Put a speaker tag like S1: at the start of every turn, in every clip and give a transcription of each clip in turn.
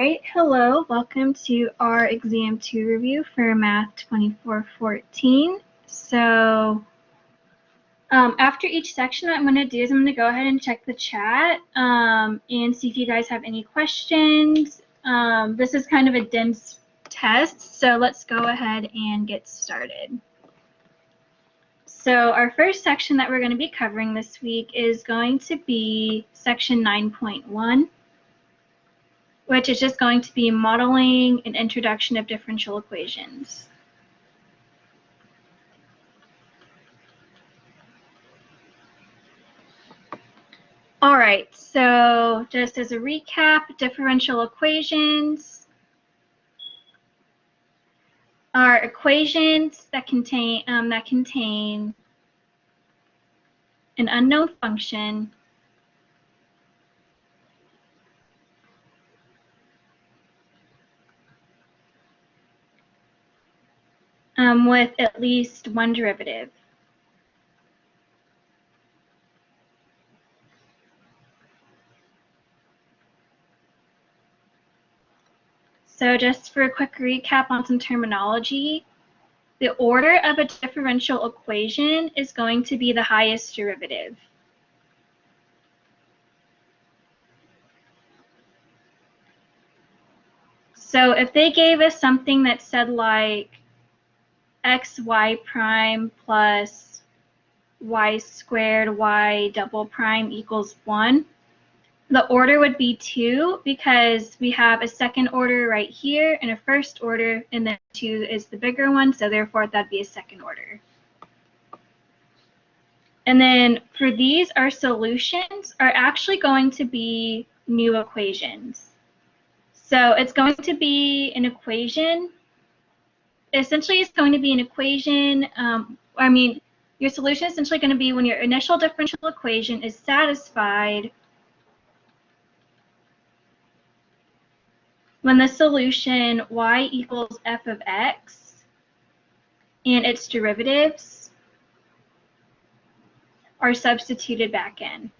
S1: right, hello, welcome to our Exam 2 review for Math 2414. So after each section, what I'm going to do is I'm going to go ahead and check the chat and see if you guys have any questions. This is kind of a dense test, so let's go ahead and get started. So our first section that we're going to be covering this week is going to be section 9.1. which is just going to be modeling an introduction of differential equations. All right, so just as a recap, differential equations are equations that contain an unknown function with at least one derivative. So just for a quick recap on some terminology, the order of a differential equation is going to be the highest derivative. So if they gave us something that said like xy prime plus y squared y double prime equals 1, the order would be 2 because we have a second order right here and a first order, and then 2 is the bigger one, so therefore that'd be a second order. And then for these, our solutions are actually going to be new equations. So it's going to be an equation. Essentially, it's going to be an equation. Your solution is essentially going to be when your initial differential equation is satisfied when the solution y equals f of x and its derivatives are substituted back in.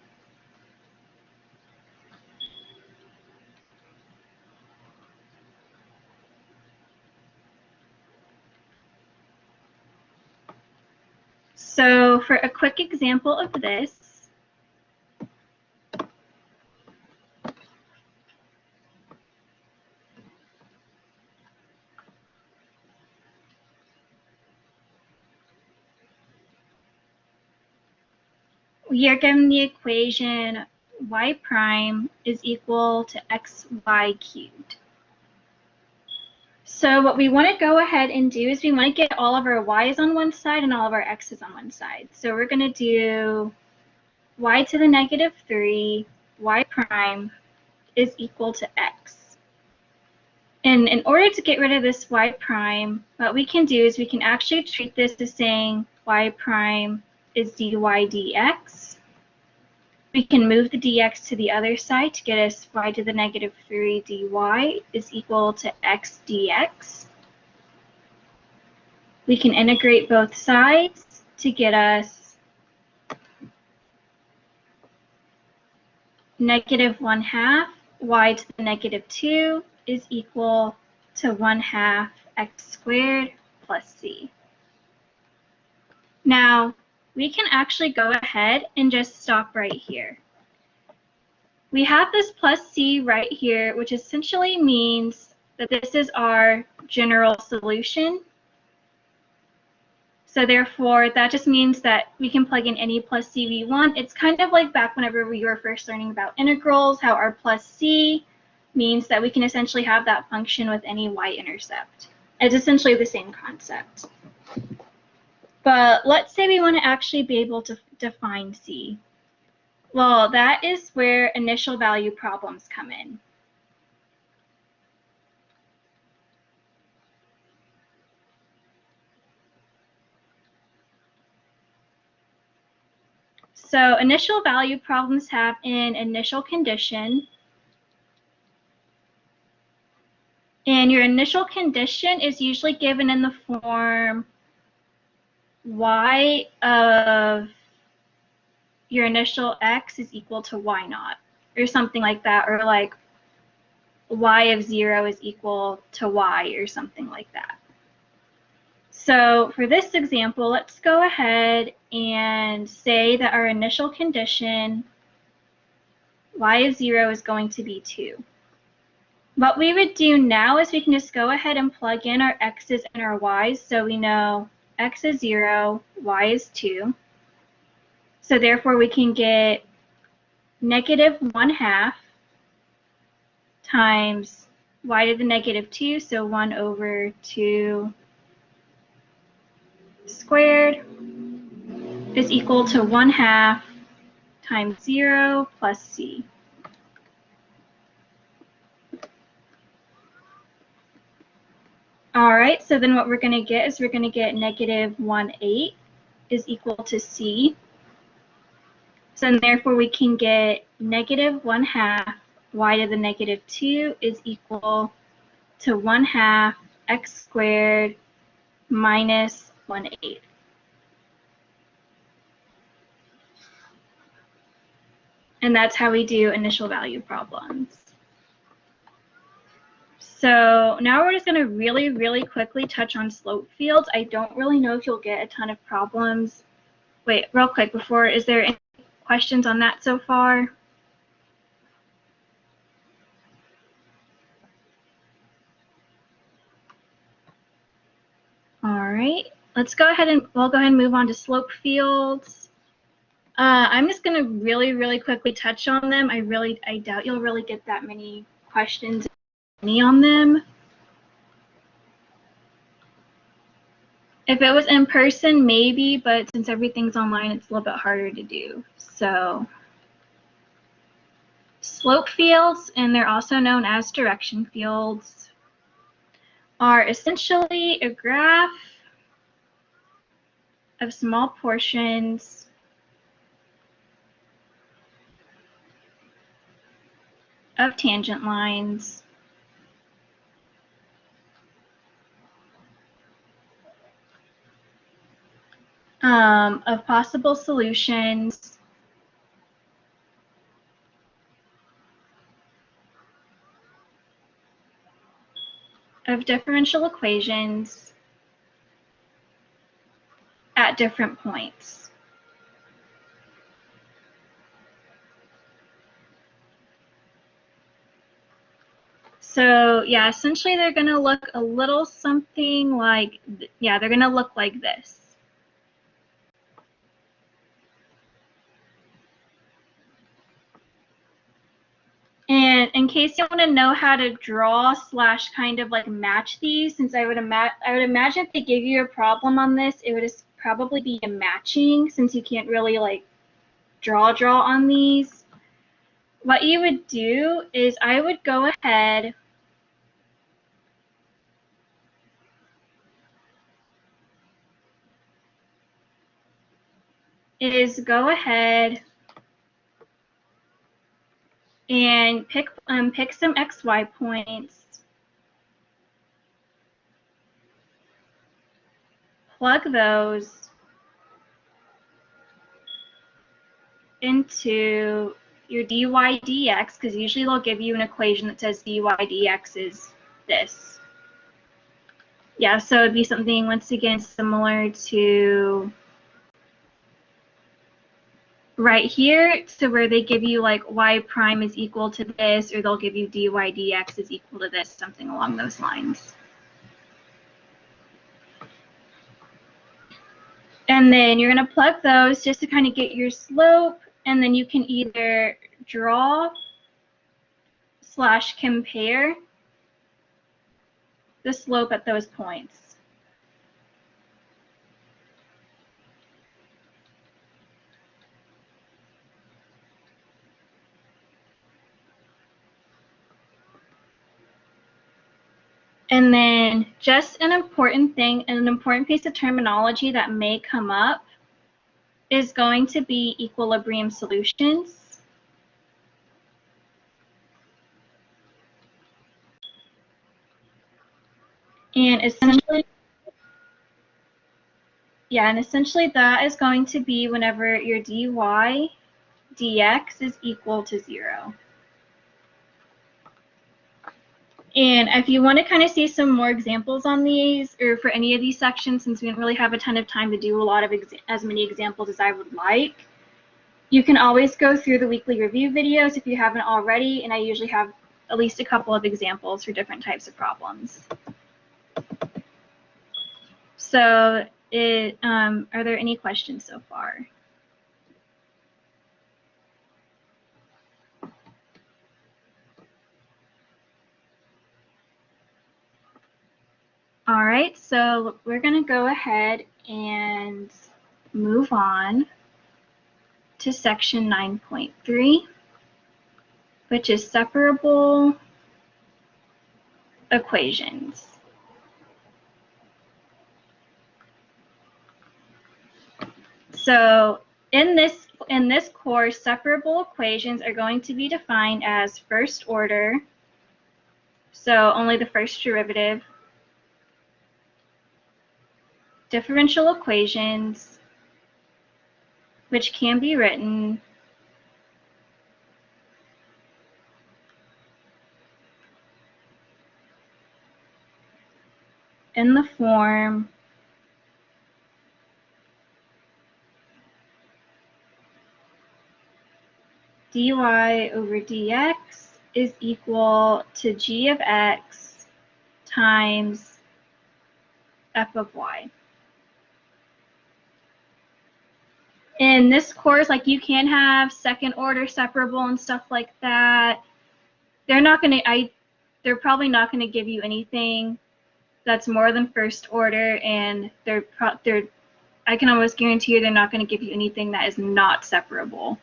S1: So for a quick example of this, we are given the equation y prime is equal to xy cubed. So what we want to go ahead and do is we want to get all of our y's on one side and all of our x's on one side. So we're going to do y to the negative 3, y prime is equal to x. And in order to get rid of this y prime, what we can do is we can actually treat this as saying y prime is dy dx. We can move the dx to the other side to get us y to the negative 3 dy is equal to x dx. We can integrate both sides to get us negative 1/2 y to the negative 2 is equal to 1/2 x squared plus c. Now, we can actually go ahead and just stop right here. We have this plus c right here, which essentially means that this is our general solution. So therefore, that just means that we can plug in any plus c we want. It's kind of like back whenever we were first learning about integrals, how our plus c means that we can essentially have that function with any y-intercept. It's essentially the same concept. But let's say we want to actually be able to define c. Well, that is where initial value problems come in. So initial value problems have an initial condition. And your initial condition is usually given in the form y of your initial x is equal to y naught, or something like that, or like y of 0 is equal to y or something like that. So for this example, let's go ahead and say that our initial condition y of 0 is going to be 2. What we would do now is we can just go ahead and plug in our x's and our y's. So we know x is 0, y is 2. So therefore we can get negative 1/2 times y to the negative 2, so 1 over 2 squared is equal to 1/2 times 0 plus c. All right, so then what we're going to get is we're going to get negative 1/8 is equal to c. So therefore we can get negative 1/2 y to the negative 2 is equal to 1/2 x squared minus 1/8. And that's how we do initial value problems. So now we're just going to really quickly touch on slope fields. I don't really know if you'll get a ton of problems. Wait, real quick before, is there any questions on that so far? All right, let's go ahead and we'll go ahead and move on to slope fields. I'm just going to really quickly touch on them. I doubt you'll really get that many questions on them. If it was in person, maybe, but since everything's online, it's a little bit harder to do. So slope fields, and they're also known as direction fields, are essentially a graph of small portions of tangent lines of possible solutions of differential equations at different points. So yeah, essentially they're going to look a little something like, yeah, they're going to look like this. And in case you want to know how to draw / kind of like match these, since I would imagine if they give you a problem on this, it would probably be a matching, since you can't really like draw on these. What you would do is I would go ahead and pick some xy points, plug those into your dy dx, because usually they'll give you an equation that says dy dx is this. Yeah, so it'd be something once again similar to right here, to where they give you like y prime is equal to this, or they'll give you dy dx is equal to this, something along those lines. And then you're going to plug those just to kind of get your slope, and then you can either draw / compare the slope at those points. And then just an important thing, and an important piece of terminology that may come up is going to be equilibrium solutions. And essentially, that is going to be whenever your dy dx is equal to 0. And if you want to kind of see some more examples on these, or for any of these sections, since we didn't really have a ton of time to do a lot of as many examples as I would like, you can always go through the weekly review videos if you haven't already, and I usually have at least a couple of examples for different types of problems. So are there any questions so far? All right, so we're going to go ahead and move on to section 9.3, which is separable equations. So in this course, separable equations are going to be defined as first order, so only the first derivative, differential equations, which can be written in the form dy over dx is equal to g of x times f of y. In this course, like, you can have second order separable and stuff like that. They're probably not going to give you anything that's more than first order, and I can almost guarantee you they're not going to give you anything that is not separable.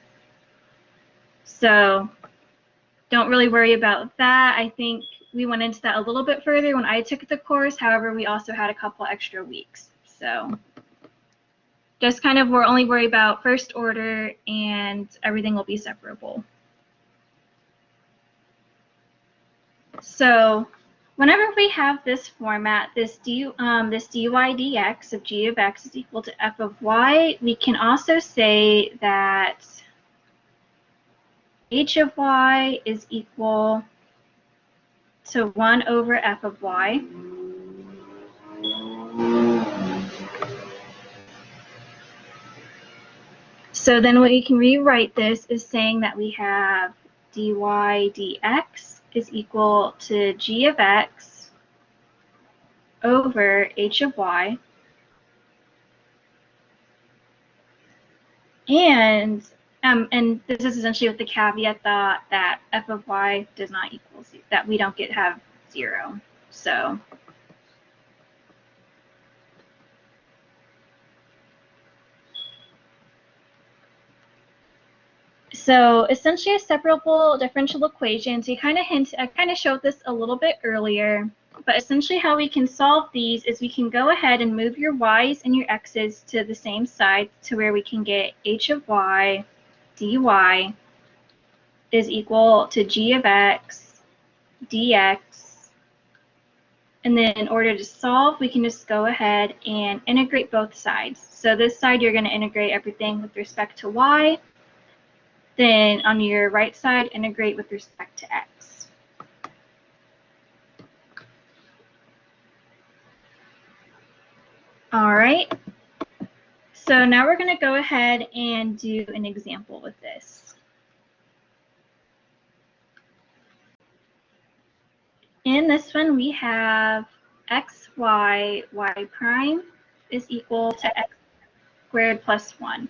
S1: So don't really worry about that. I think we went into that a little bit further when I took the course. However, we also had a couple extra weeks. So just kind of, we're only worried about first order, and everything will be separable. So whenever we have this format, this dy dx of g of x is equal to f of y, we can also say that h of y is equal to 1 over f of y. So then we can rewrite this as saying that we have dy dx is equal to g of x over h of y. And this is essentially with the caveat that f of y does not equal that we don't have 0. So essentially a separable differential equation. So I kind of showed this a little bit earlier, but essentially how we can solve these is we can go ahead and move your y's and your x's to the same side to where we can get h of y dy is equal to g of x dx. And then in order to solve, we can just go ahead and integrate both sides. So this side, you're going to integrate everything with respect to y. Then on your right side, integrate with respect to x. All right. So now we're going to go ahead and do an example with this. In this one, we have y prime is equal to x squared plus 1.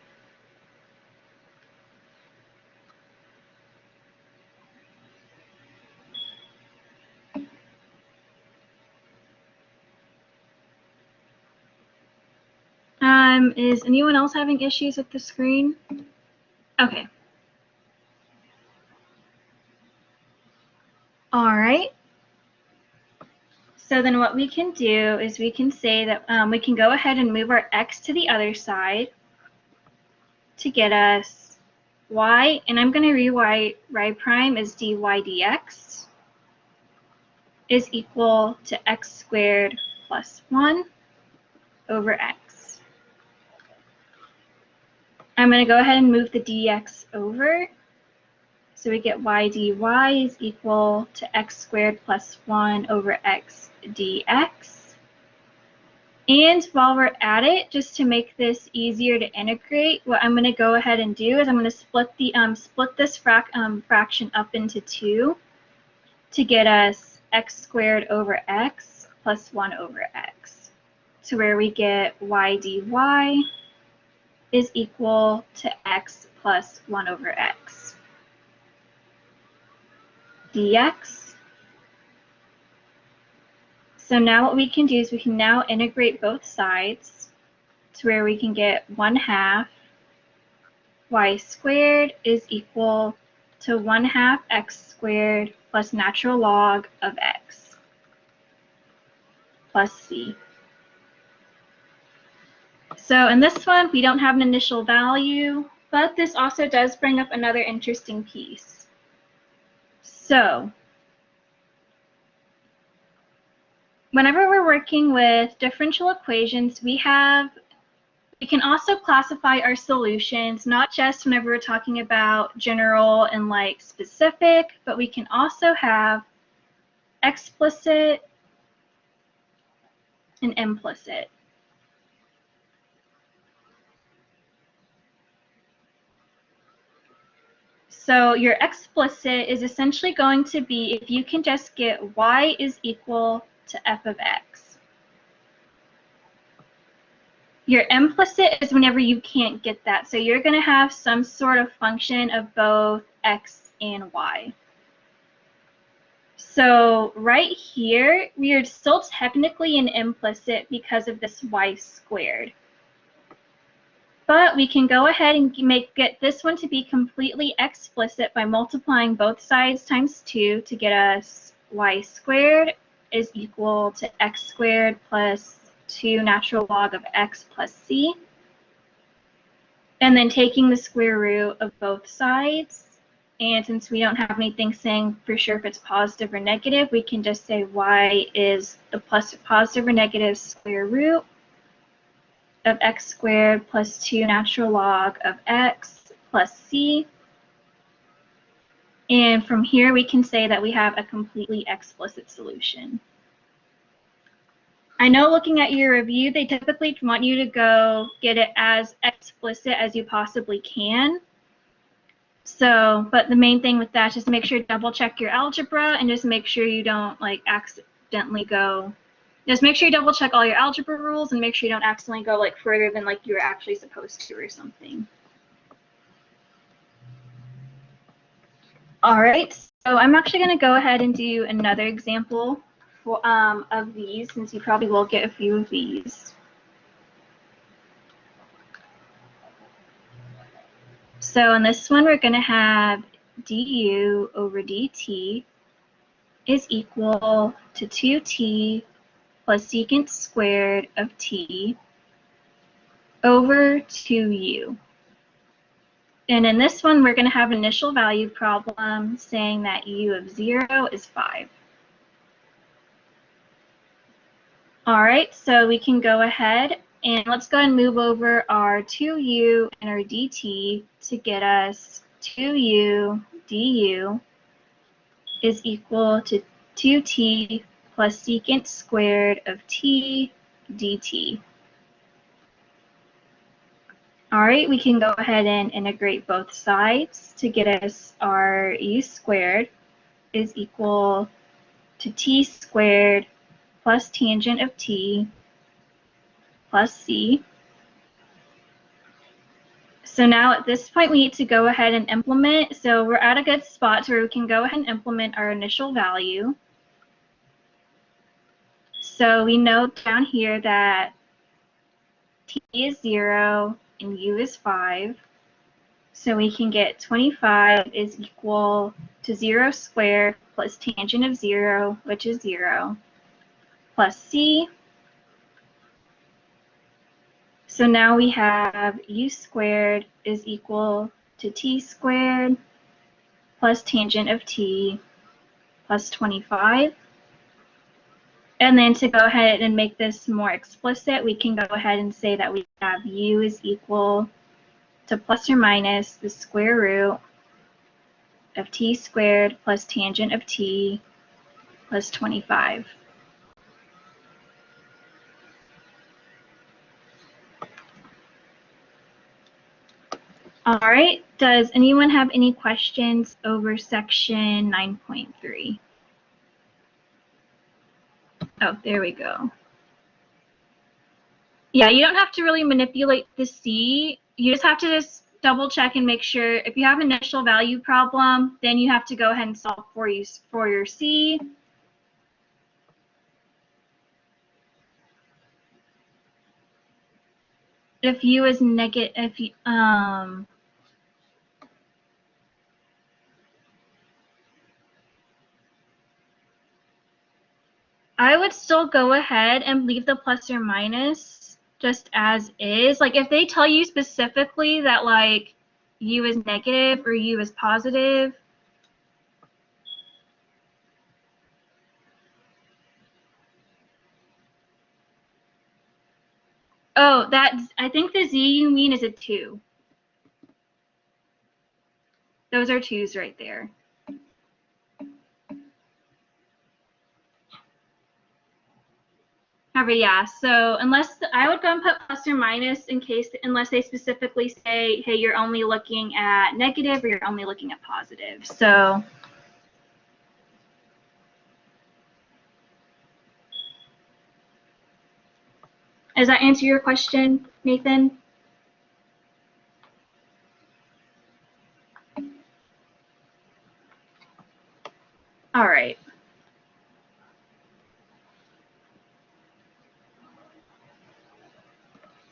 S1: Is anyone else having issues with the screen? Okay. All right. So then what we can do is we can say that we can go ahead and move our x to the other side to get us y, and I'm going to rewrite y prime as dy dx is equal to x squared plus 1 over x. I'm going to go ahead and move the dx over. So we get y dy is equal to x squared plus 1 over x dx. And while we're at it, just to make this easier to integrate, what I'm going to go ahead and do is I'm going to split this fraction up into 2 to get us x squared over x plus 1 over x. So where we get y dy is equal to x plus 1 over x dx. So now what we can do is we can now integrate both sides to where we can get 1/2 y squared is equal to 1/2 x squared plus natural log of x plus c. So in this one, we don't have an initial value, but this also does bring up another interesting piece. So whenever we're working with differential equations, we can also classify our solutions, not just whenever we're talking about general and like specific, but we can also have explicit and implicit. So your explicit is essentially going to be if you can just get y is equal to f of x. Your implicit is whenever you can't get that. So you're going to have some sort of function of both x and y. So right here, we are still technically an implicit because of this y squared. But we can go ahead and get this one to be completely explicit by multiplying both sides times 2 to get us y squared is equal to x squared plus 2 natural log of x plus c. And then taking the square root of both sides. And since we don't have anything saying for sure if it's positive or negative, we can just say y is the positive or negative square root of x squared plus 2 natural log of x plus c. And from here, we can say that we have a completely explicit solution. I know looking at your review, they typically want you to go get it as explicit as you possibly can. So, but the main thing with that is just make sure to double check your algebra and just make sure you don't like accidentally go. Just make sure you double check all your algebra rules and make sure you don't accidentally go like further than like you were actually supposed to or something. All right, so I'm actually going to go ahead and do another example for, of these, since you probably will get a few of these. So in this one, we're going to have du over dt is equal to 2t plus secant squared of t over 2u. And in this one, we're going to have an initial value problem saying that u of 0 is 5. All right, so we can go ahead and let's go ahead and move over our 2u and our dt to get us 2u du is equal to 2t plus secant squared of t dt. All right, we can go ahead and integrate both sides to get us our u squared is equal to t squared plus tangent of t plus c. So now at this point we need to go ahead and implement. So we're at a good spot where we can go ahead and implement our initial value. So we know down here that t is 0 and u is 5. So we can get 25 is equal to 0 squared plus tangent of 0, which is 0, plus c. So now we have u squared is equal to t squared plus tangent of t plus 25. And then to go ahead and make this more explicit, we can go ahead and say that we have u is equal to plus or minus the square root of t squared plus tangent of t plus 25. All right, does anyone have any questions over section 9.3? Oh, there we go. Yeah, you don't have to really manipulate the C. You just have to just double check and make sure if you have an initial value problem, then you have to go ahead and solve for your C. If U is negative, if you, I would still go ahead and leave the plus or minus just as is. Like if they tell you specifically that like U is negative or U is positive, oh, I think the Z you mean is a 2. Those are 2's right there. However, yeah, so I would go and put plus or minus in case, unless they specifically say, hey, you're only looking at negative or you're only looking at positive. So does that answer your question, Nathan? All right.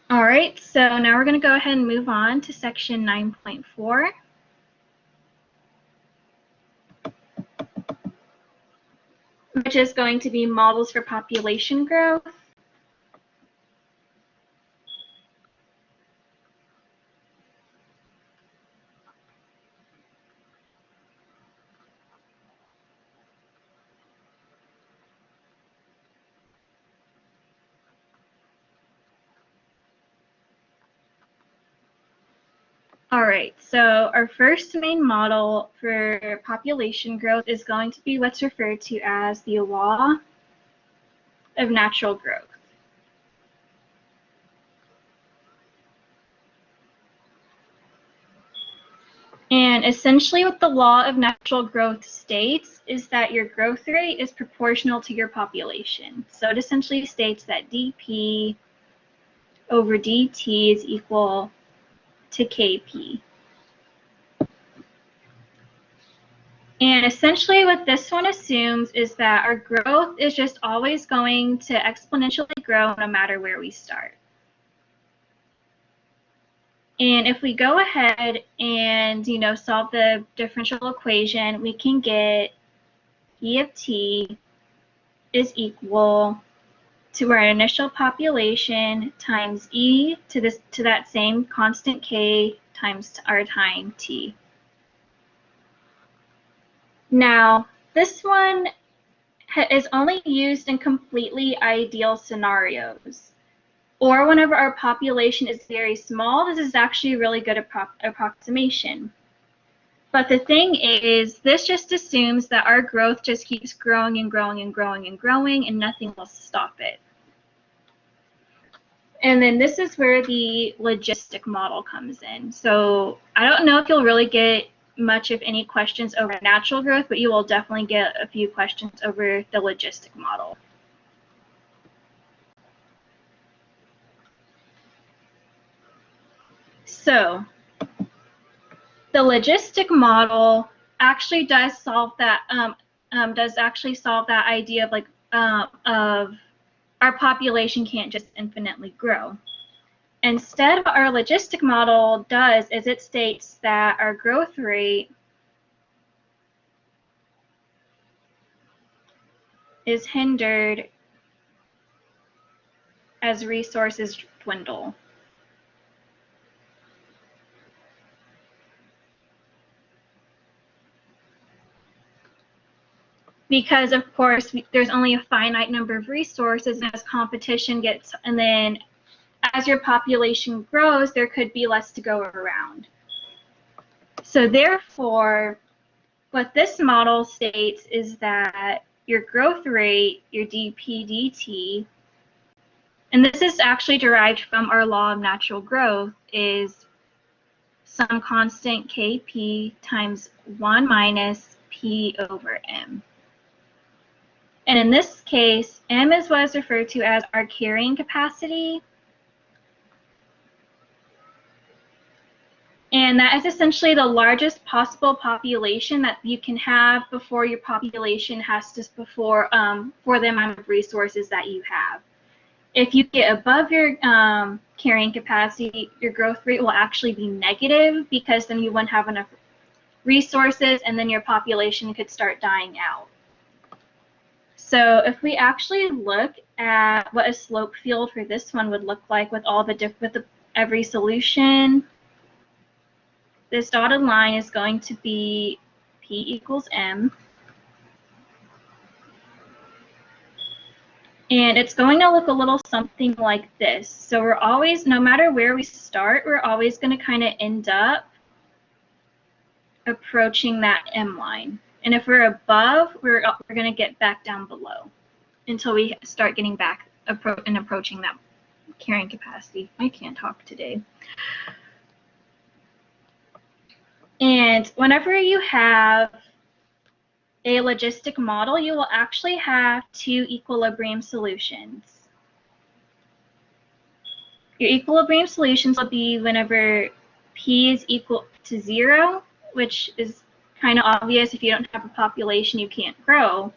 S1: All right, so now we're going to go ahead and move on to section 9.4. Which is going to be models for population growth. All right, so our first main model for population growth is going to be what's referred to as the law of natural growth. And essentially what the law of natural growth states is that your growth rate is proportional to your population. So it essentially states that dP over dt is equal to kp. And essentially what this one assumes is that our growth is just always going to exponentially grow no matter where we start. And if we go ahead and, solve the differential equation, we can get E of t is equal to our initial population times e to that same constant k times our time t. Now, this one is only used in completely ideal scenarios, or whenever our population is very small. This is actually a really good approximation. But the thing is, this just assumes that our growth just keeps growing and growing and growing and growing, and nothing will stop it. And then this is where the logistic model comes in. So I don't know if you'll really get much of any questions over natural growth, but you will definitely get a few questions over the logistic model. So the logistic model actually does solve that idea of of our population can't just infinitely grow. Instead, what our logistic model does is it states that our growth rate is hindered as resources dwindle. Because of course there's only a finite number of resources, and as competition gets, and then as your population grows, there could be less to go around. So therefore, what this model states is that your growth rate, your dp dt, and this is actually derived from our law of natural growth, is some constant kp times 1 minus p over m. And in this case, m is what is referred to as our carrying capacity. And that is essentially the largest possible population that you can have before your population has to, for the amount of resources that you have. If you get above your carrying capacity, your growth rate will actually be negative, because then you wouldn't have enough resources and then your population could start dying out. So if we actually look at what a slope field for this one would look like with all the every solution, this dotted line is going to be p equals m. And it's going to look a little something like this. So we're always, no matter where we start, we're always going to kind of end up approaching that m line. And if we're above, we're going to get back down below until we start getting back and approaching that carrying capacity. I can't talk today. And whenever you have a logistic model, you will actually have two equilibrium solutions. Your equilibrium solutions will be whenever p is equal to 0, which is kind of obvious. If you don't have a population, you can't grow.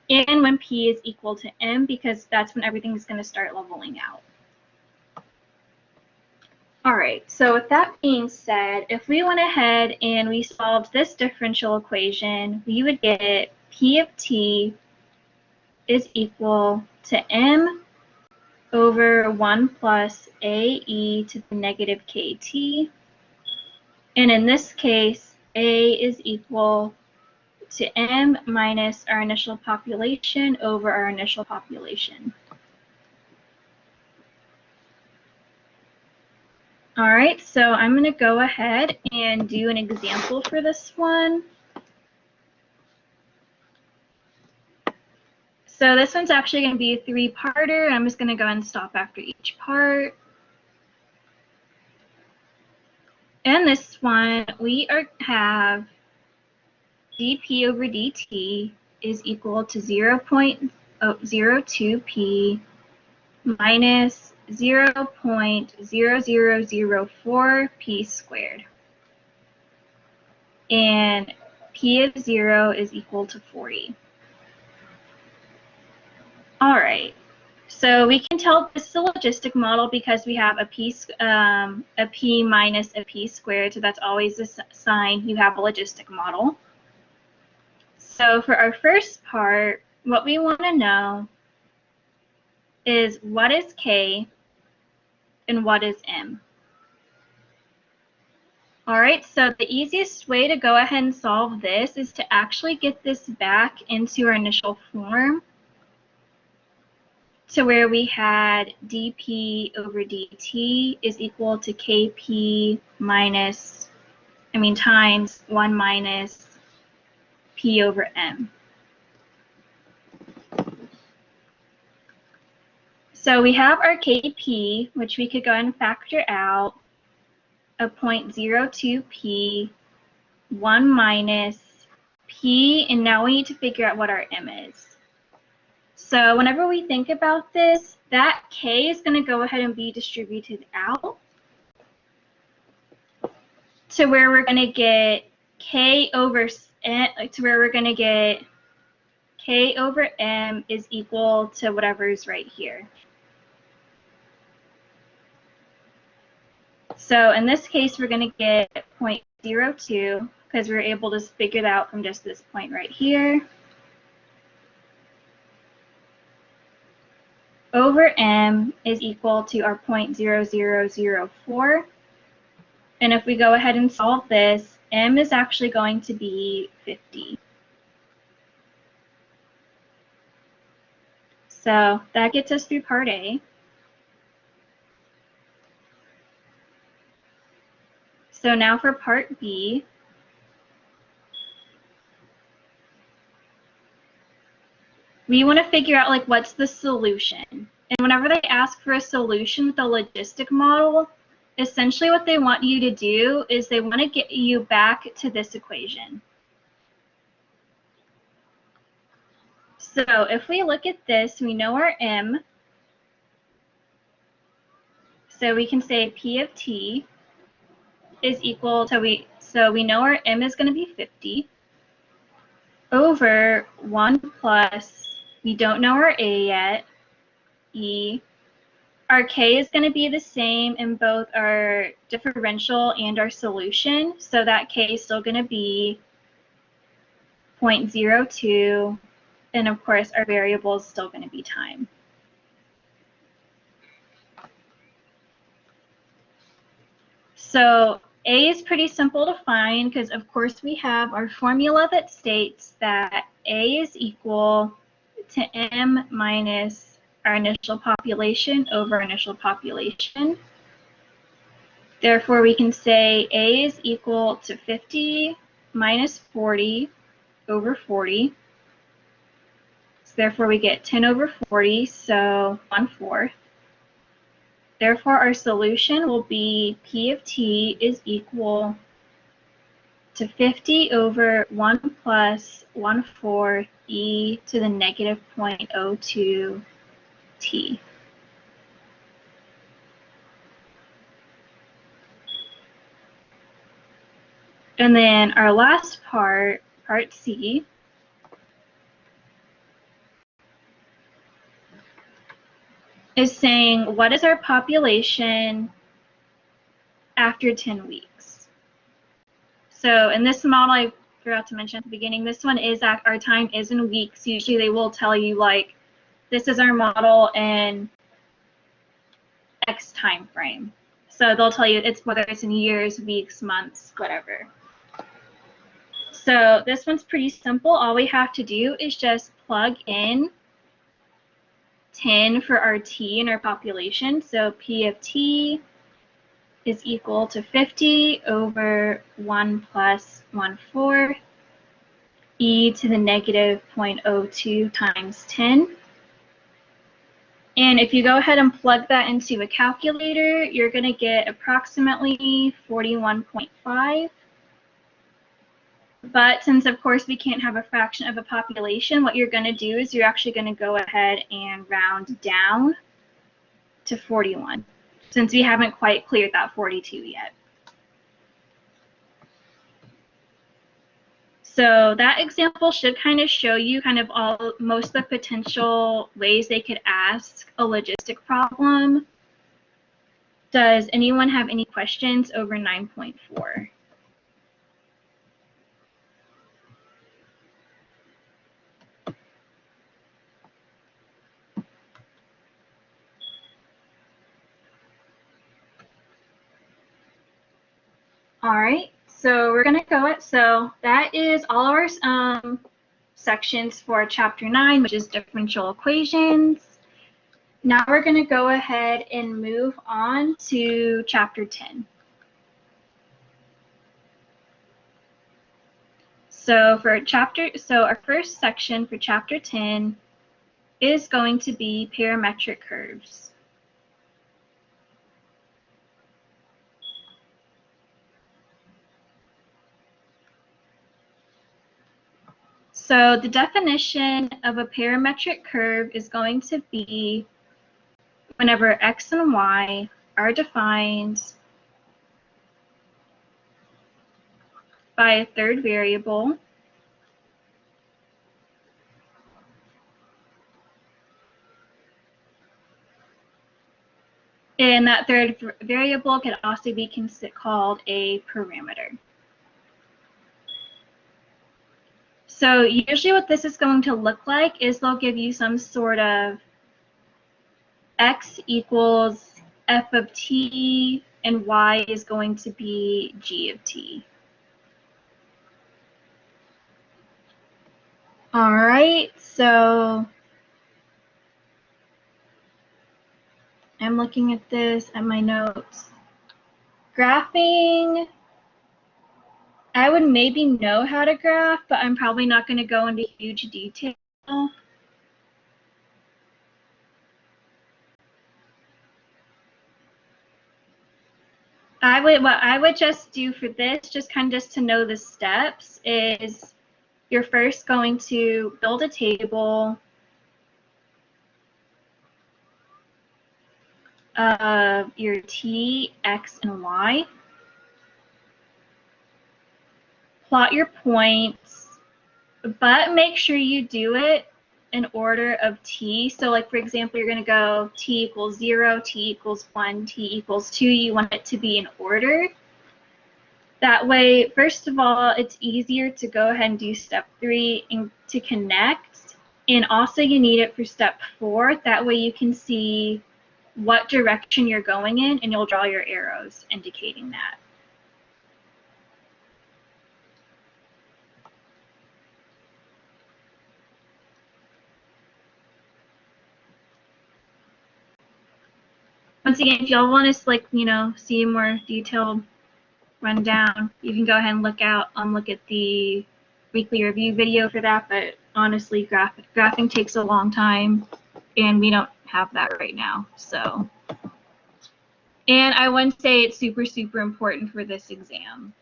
S1: And when p is equal to m, because that's when everything is going to start leveling out. All right, so with that being said, if we went ahead and we solved this differential equation, we would get p of t is equal to m over 1 plus ae to the negative kt. And in this case, a is equal to m minus our initial population over our initial population. All right, so I'm going to go ahead and do an example for this one. So this one's actually going to be a three-parter. I'm just going to go and stop after each part. In this one, we have dp over dt is equal to 0.02p minus 0.0004 p squared. And p of 0 is equal to 40. All right, so we can tell this is a logistic model because we have a p minus a p squared, so that's always a sign you have a logistic model. So for our first part, what we want to know is what is k and what is m. All right, so the easiest way to go ahead and solve this is to actually get this back into our initial form, to where we had dp over dt is equal to kp times 1 minus p over m. So we have our kp, which we could go ahead and factor out, of 0.02p, 1 minus p, and now we need to figure out what our m is. So whenever we think about this, that k is going to go ahead and be distributed out to where we're going to get k over m is equal to whatever is right here. So in this case, we're going to get 0.02 because we're able to figure that out from just this point right here. Over m is equal to our 0.0004. And if we go ahead and solve this, m is actually going to be 50. So that gets us through part A. So now for part B, we want to figure out like what's the solution. And whenever they ask for a solution with a logistic model, essentially what they want you to do is they want to get you back to this equation. So if we look at this, we know our M. So we can say P of t is equal to, we know our M is going to be 50 over 1 plus, we don't know our A yet, E. Our K is going to be the same in both our differential and our solution. So that K is still going to be 0.02. And of course, our variable is still going to be time. So A is pretty simple to find because, of course, we have our formula that states that A is equal to M minus our initial population over initial population. Therefore, we can say A is equal to 50 minus 40 over 40. So therefore, we get 10 over 40, so 1/4. Therefore, our solution will be P of t is equal to 50 over 1 plus 1/4 e to the negative 0.02 t. And then our last part, part C, is saying what is our population after 10 weeks. So in this model, I forgot to mention at the beginning, this one is that our time is in weeks. Usually they will tell you like, this is our model in X time frame. So they'll tell you it's whether it's in years, weeks, months, whatever. So this one's pretty simple. All we have to do is just plug in 10 for our t in our population. So P of t is equal to 50 over 1 plus 1/4 e to the negative 0.02 times 10. And if you go ahead and plug that into a calculator, you're going to get approximately 41.5. But since, of course, we can't have a fraction of a population, what you're going to do is you're actually going to go ahead and round down to 41, since we haven't quite cleared that 42 yet. So that example should kind of show you kind of most of the potential ways they could ask a logistic problem. Does anyone have any questions over 9.4? All right, so we're going to go at, so that is all our sections for chapter 9, which is differential equations. Now we're going to go ahead and move on to chapter 10. So our first section for chapter 10 is going to be parametric curves. So the definition of a parametric curve is going to be whenever x and y are defined by a third variable and that third variable can also be called a parameter. So usually what this is going to look like is they'll give you some sort of x equals f of t and y is going to be g of t. All right, so I'm looking at this at my notes. Graphing, I would maybe know how to graph, but I'm probably not going to go into huge detail. What I would just do for this, just kind of just to know the steps, is you're first going to build a table of your t, x, and y. Plot your points, but make sure you do it in order of t. So like, for example, you're going to go t equals 0, t equals 1, t equals 2. You want it to be in order. That way, first of all, it's easier to go ahead and do step 3 and to connect. And also you need it for step 4. That way you can see what direction you're going in, and you'll draw your arrows indicating that. Once again, if y'all want to, like, you know, see a more detailed rundown, you can go ahead and look at the weekly review video for that. But honestly, graphing takes a long time, and we don't have that right now. So, and I wouldn't say it's super important for this exam.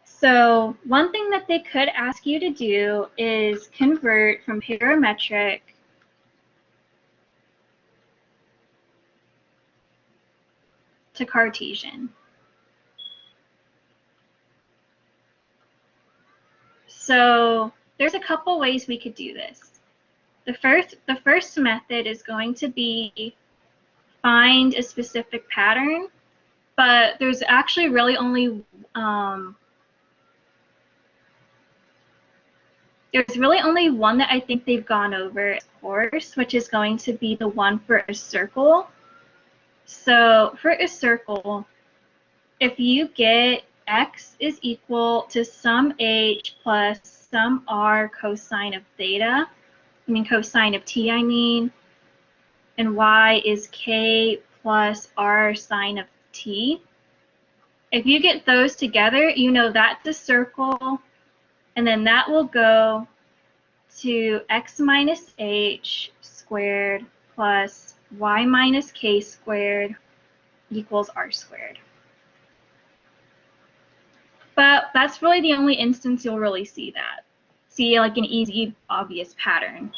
S1: So one thing that they could ask you to do is convert from parametric to Cartesian. So there's a couple ways we could do this. The first method is going to be find a specific pattern, but there's actually really only one that I think they've gone over in the course, which is going to be the one for a circle. So for a circle, if you get x is equal to some h plus some r cosine of theta, cosine of t, and y is k plus r sine of t. If you get those together, you know that's a circle, and then that will go to x minus h squared plus y minus k squared equals r squared. But that's really the only instance you'll really see that. See like an easy, obvious pattern.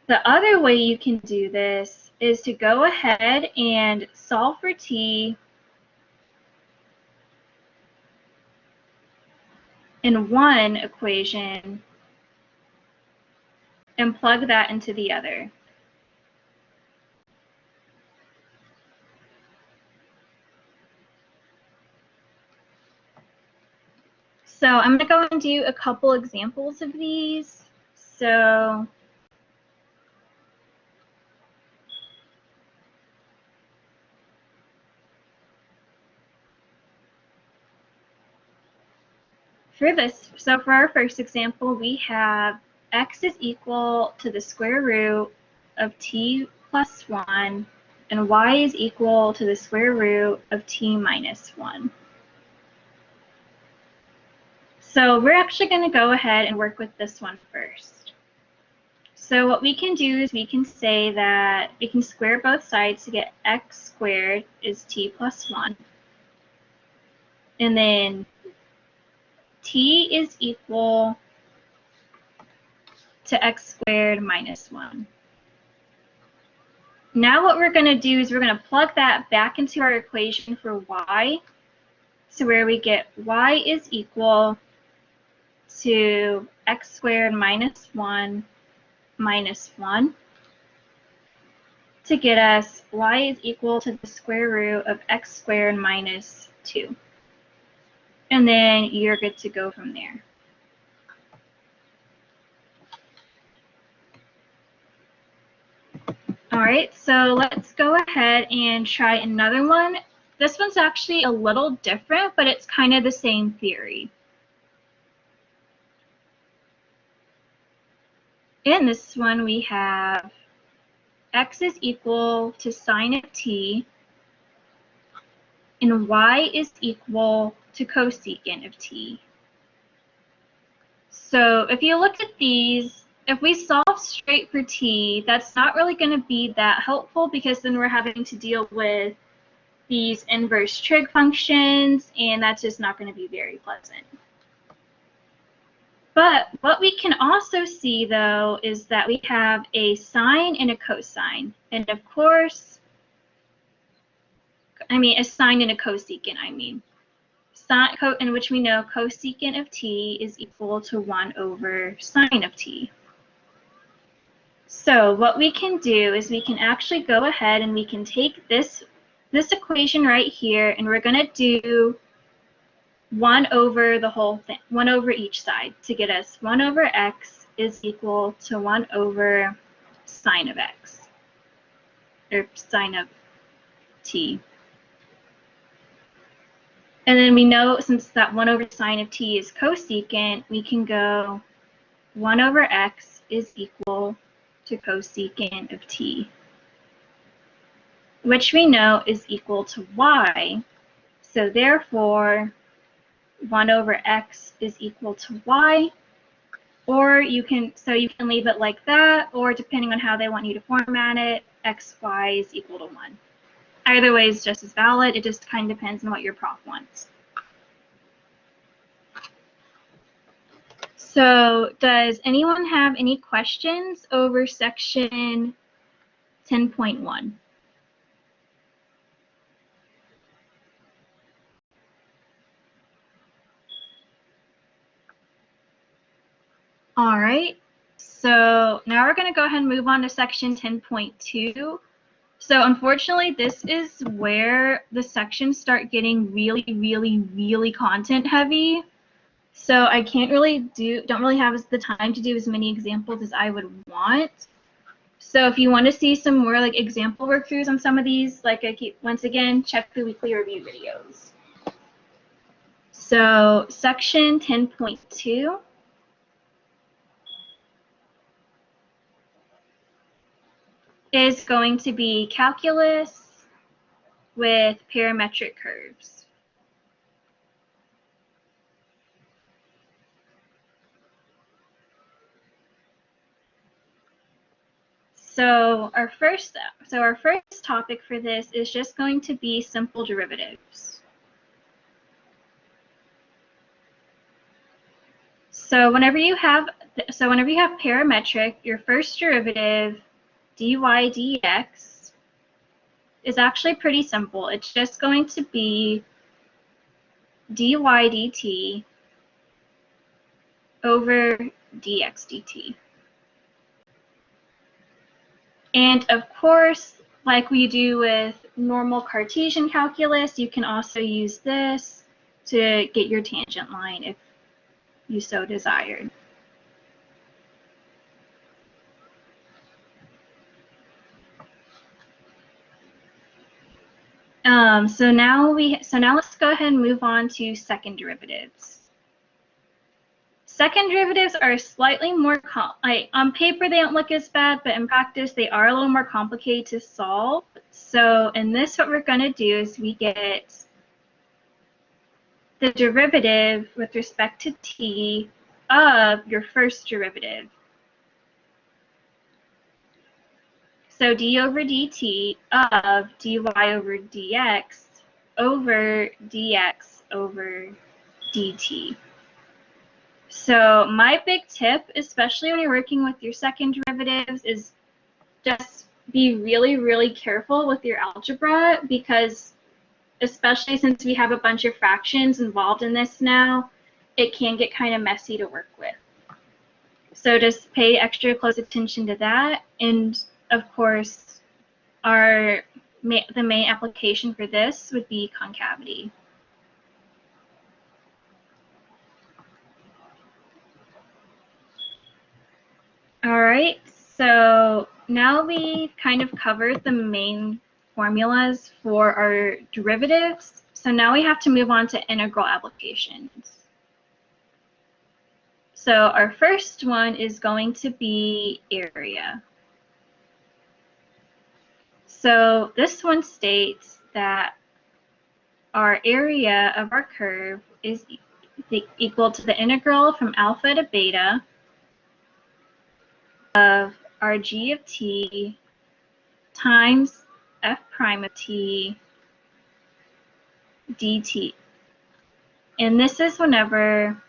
S1: The other way you can do this is to go ahead and solve for t in one equation and plug that into the other. So I'm going to go and do a couple examples of these. So for our first example, we have x is equal to the square root of t plus 1, and y is equal to the square root of t minus 1. So we're actually going to go ahead and work with this one first. So what we can do is we can say that we can square both sides to get x squared is t plus 1. And then t is equal to x squared minus 1. Now what we're going to do is we're going to plug that back into our equation for y. So where we get y is equal to x squared minus 1 minus 1 to get us y is equal to the square root of x squared minus 2. And then you're good to go from there. All right, so let's go ahead and try another one. This one's actually a little different, but it's kind of the same theory. In this one, we have x is equal to sine of t, and y is equal to cosecant of t. So if you look at these, if we solve straight for t, that's not really going to be that helpful because then we're having to deal with these inverse trig functions, and that's just not going to be very pleasant. But what we can also see, though, is that we have a sine and a cosine. And of course, a sine and a cosecant, Sine, in which we know cosecant of t is equal to 1 over sine of t. So what we can do is we can actually go ahead and we can take this equation right here, and we're going to do 1 over the whole thing, 1 over each side to get us 1 over x is equal to 1 over sine of x, or sine of t. And then we know since that 1 over sine of t is cosecant, we can go 1 over x is equal to cosecant of t, which we know is equal to y. So therefore, 1 over x is equal to y, or you can leave it like that, or depending on how they want you to format it, xy is equal to 1. Either way is just as valid. It just kind of depends on what your prof wants. So does anyone have any questions over section 10.1? All right, so now we're going to go ahead and move on to section 10.2. So unfortunately, this is where the sections start getting really, really, really content heavy. So I don't really have the time to do as many examples as I would want. So if you want to see some more like example work throughs on some of these, once again, check the weekly review videos. So section 10.2. is going to be calculus with parametric curves. So our first topic for this is just going to be simple derivatives. So whenever you have parametric, your first derivative dy dx is actually pretty simple. It's just going to be dy dt over dx dt. And of course, like we do with normal Cartesian calculus, you can also use this to get your tangent line if you so desired. So now let's go ahead and move on to second derivatives. Second derivatives are slightly more on paper they don't look as bad, but in practice they are a little more complicated to solve. So in this, what we're going to do is we get the derivative with respect to t of your first derivative. So d over dt of dy over dx over dx over dt. So my big tip, especially when you're working with your second derivatives, is just be really, really careful with your algebra, because especially since we have a bunch of fractions involved in this now, it can get kind of messy to work with. So just pay extra close attention to that. And of course, the main application for this would be concavity. All right, so now we've kind of covered the main formulas for our derivatives. So now we have to move on to integral applications. So our first one is going to be area. So this one states that our area of our curve is equal to the integral from alpha to beta of our g of t times f prime of t dt. And this is whenever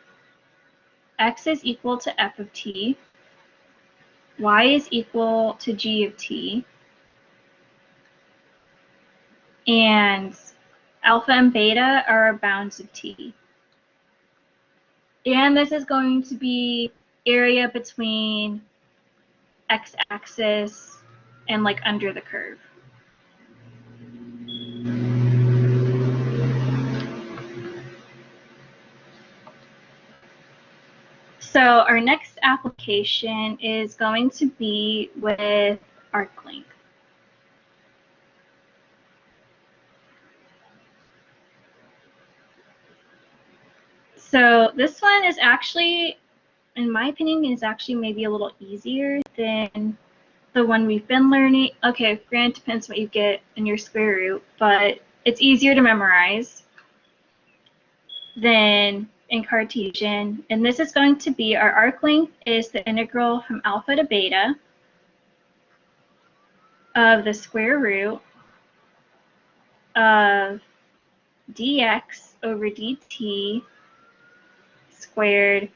S1: x is equal to f of t, y is equal to g of t, and alpha and beta are our bounds of t. And this is going to be area between x-axis and like under the curve. So our next application is going to be with arc length. So this one is actually, in my opinion, is actually maybe a little easier than the one we've been learning. Okay, granted, depends what you get in your square root, but it's easier to memorize than in Cartesian. And this is going to be our arc length is the integral from alpha to beta of the square root of dx over dt squared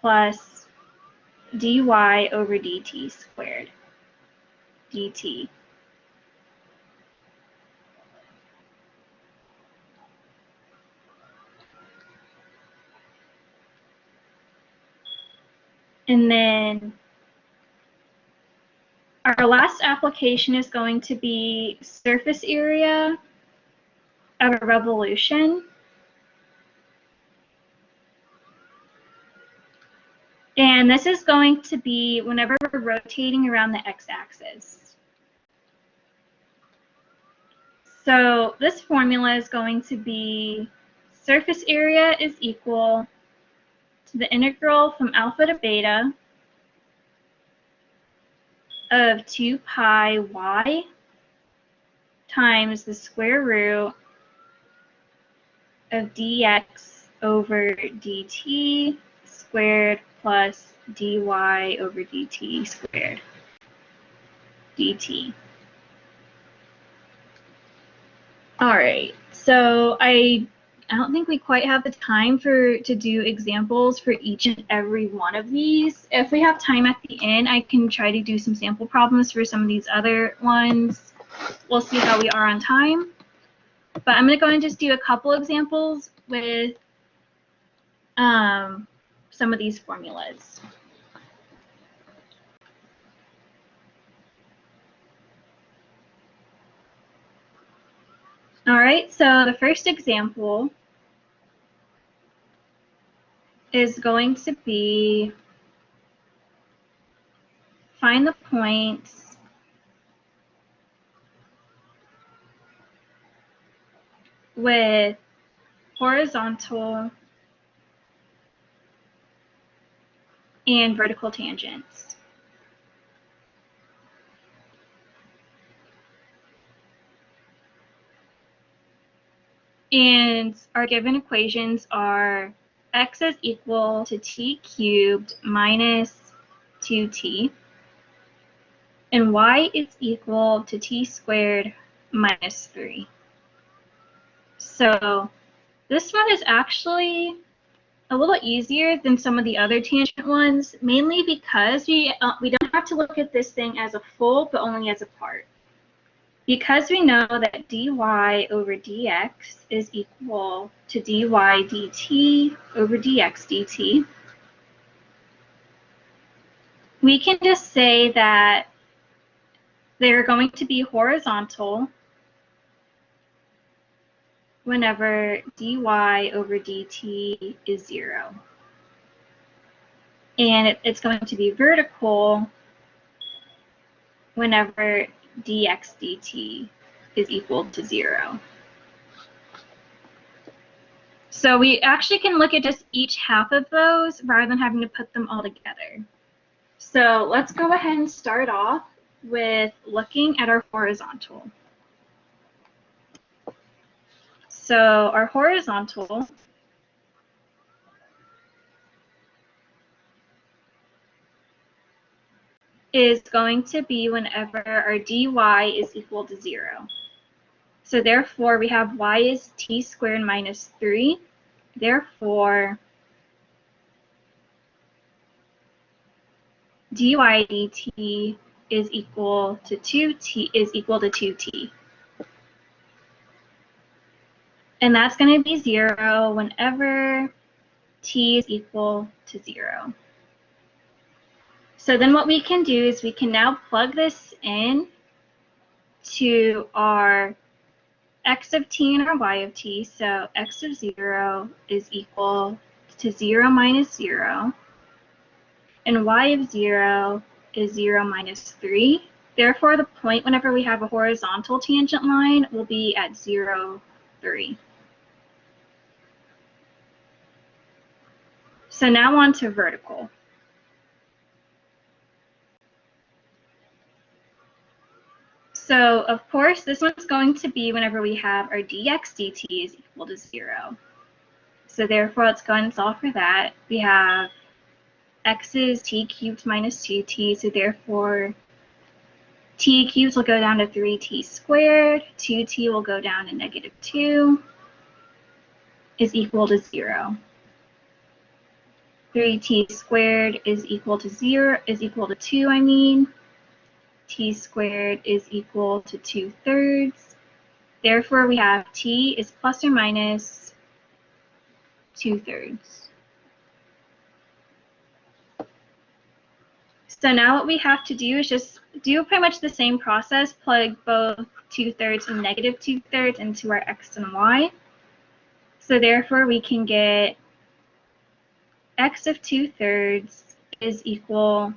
S1: plus dy over dt squared dt. And then our last application is going to be surface area of a revolution. And this is going to be whenever we're rotating around the x-axis. So this formula is going to be surface area is equal to the integral from alpha to beta of 2 pi y times the square root of dx over dt squared plus dy over dt squared dt. All right, so I don't think we quite have the time to do examples for each and every one of these. If we have time at the end, I can try to do some sample problems for some of these other ones. We'll see how we are on time. But I'm going to go and just do a couple examples with some of these formulas. All right, so the first example is going to be find the points with horizontal and vertical tangents. And our given equations are x is equal to t cubed minus 2t, and y is equal to t squared minus 3. So this one is actually a little easier than some of the other tangent ones, mainly because we don't have to look at this thing as a full, but only as a part. Because we know that dy over dx is equal to dy dt over dx dt, we can just say that they're going to be horizontal whenever dy over dt is 0. And it's going to be vertical whenever dx dt is equal to 0. So we actually can look at just each half of those rather than having to put them all together. So let's go ahead and start off with looking at our horizontal. So our horizontal is going to be whenever our dy is equal to 0. So therefore, we have y is t squared minus 3. Therefore, dy dt is equal to 2t. And that's going to be 0 whenever t is equal to 0. So then what we can do is we can now plug this in to our x of t and our y of t. So x of 0 is equal to 0 minus 0. And y of 0 is 0 minus 3. Therefore, the point whenever we have a horizontal tangent line will be at 0, 3. So now on to vertical. So of course, this one's going to be whenever we have our dx dt is equal to 0. So therefore, let's go ahead and solve for that. We have x is t cubed minus 2t, so therefore t cubed will go down to 3t squared, 2t will go down to negative 2, is equal to 0. 3t squared is equal to 2, I mean. T squared is equal to 2/3. Therefore, we have t is plus or minus 2/3. So now what we have to do is just do pretty much the same process, plug both 2/3 and negative 2/3 into our x and y. So therefore, we can get x of 2/3 is equal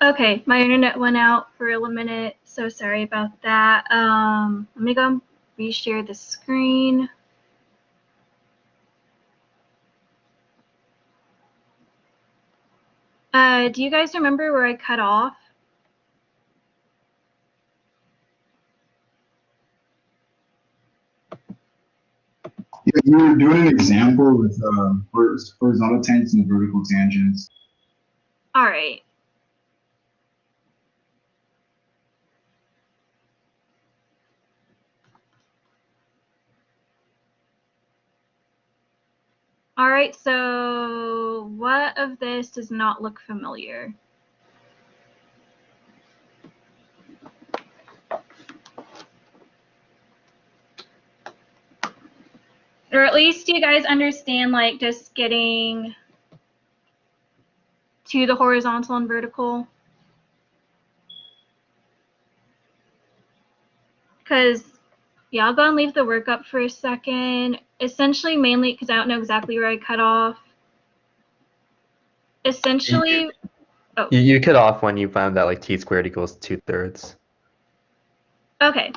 S1: Okay, my internet went out for a minute, so sorry about that. Let me go and reshare the screen. Do you guys remember where I cut off?
S2: Yeah, you were doing an example with horizontal tangents and vertical tangents.
S1: All right. All right, so what of this does not look familiar? Or at least you guys understand, like, just getting to the horizontal and vertical? Because, yeah, I'll go and leave the work up for a second. Essentially, mainly because I don't know exactly where I cut off. Essentially,
S3: You cut off when you found that like t squared equals 2/3.
S1: Okay.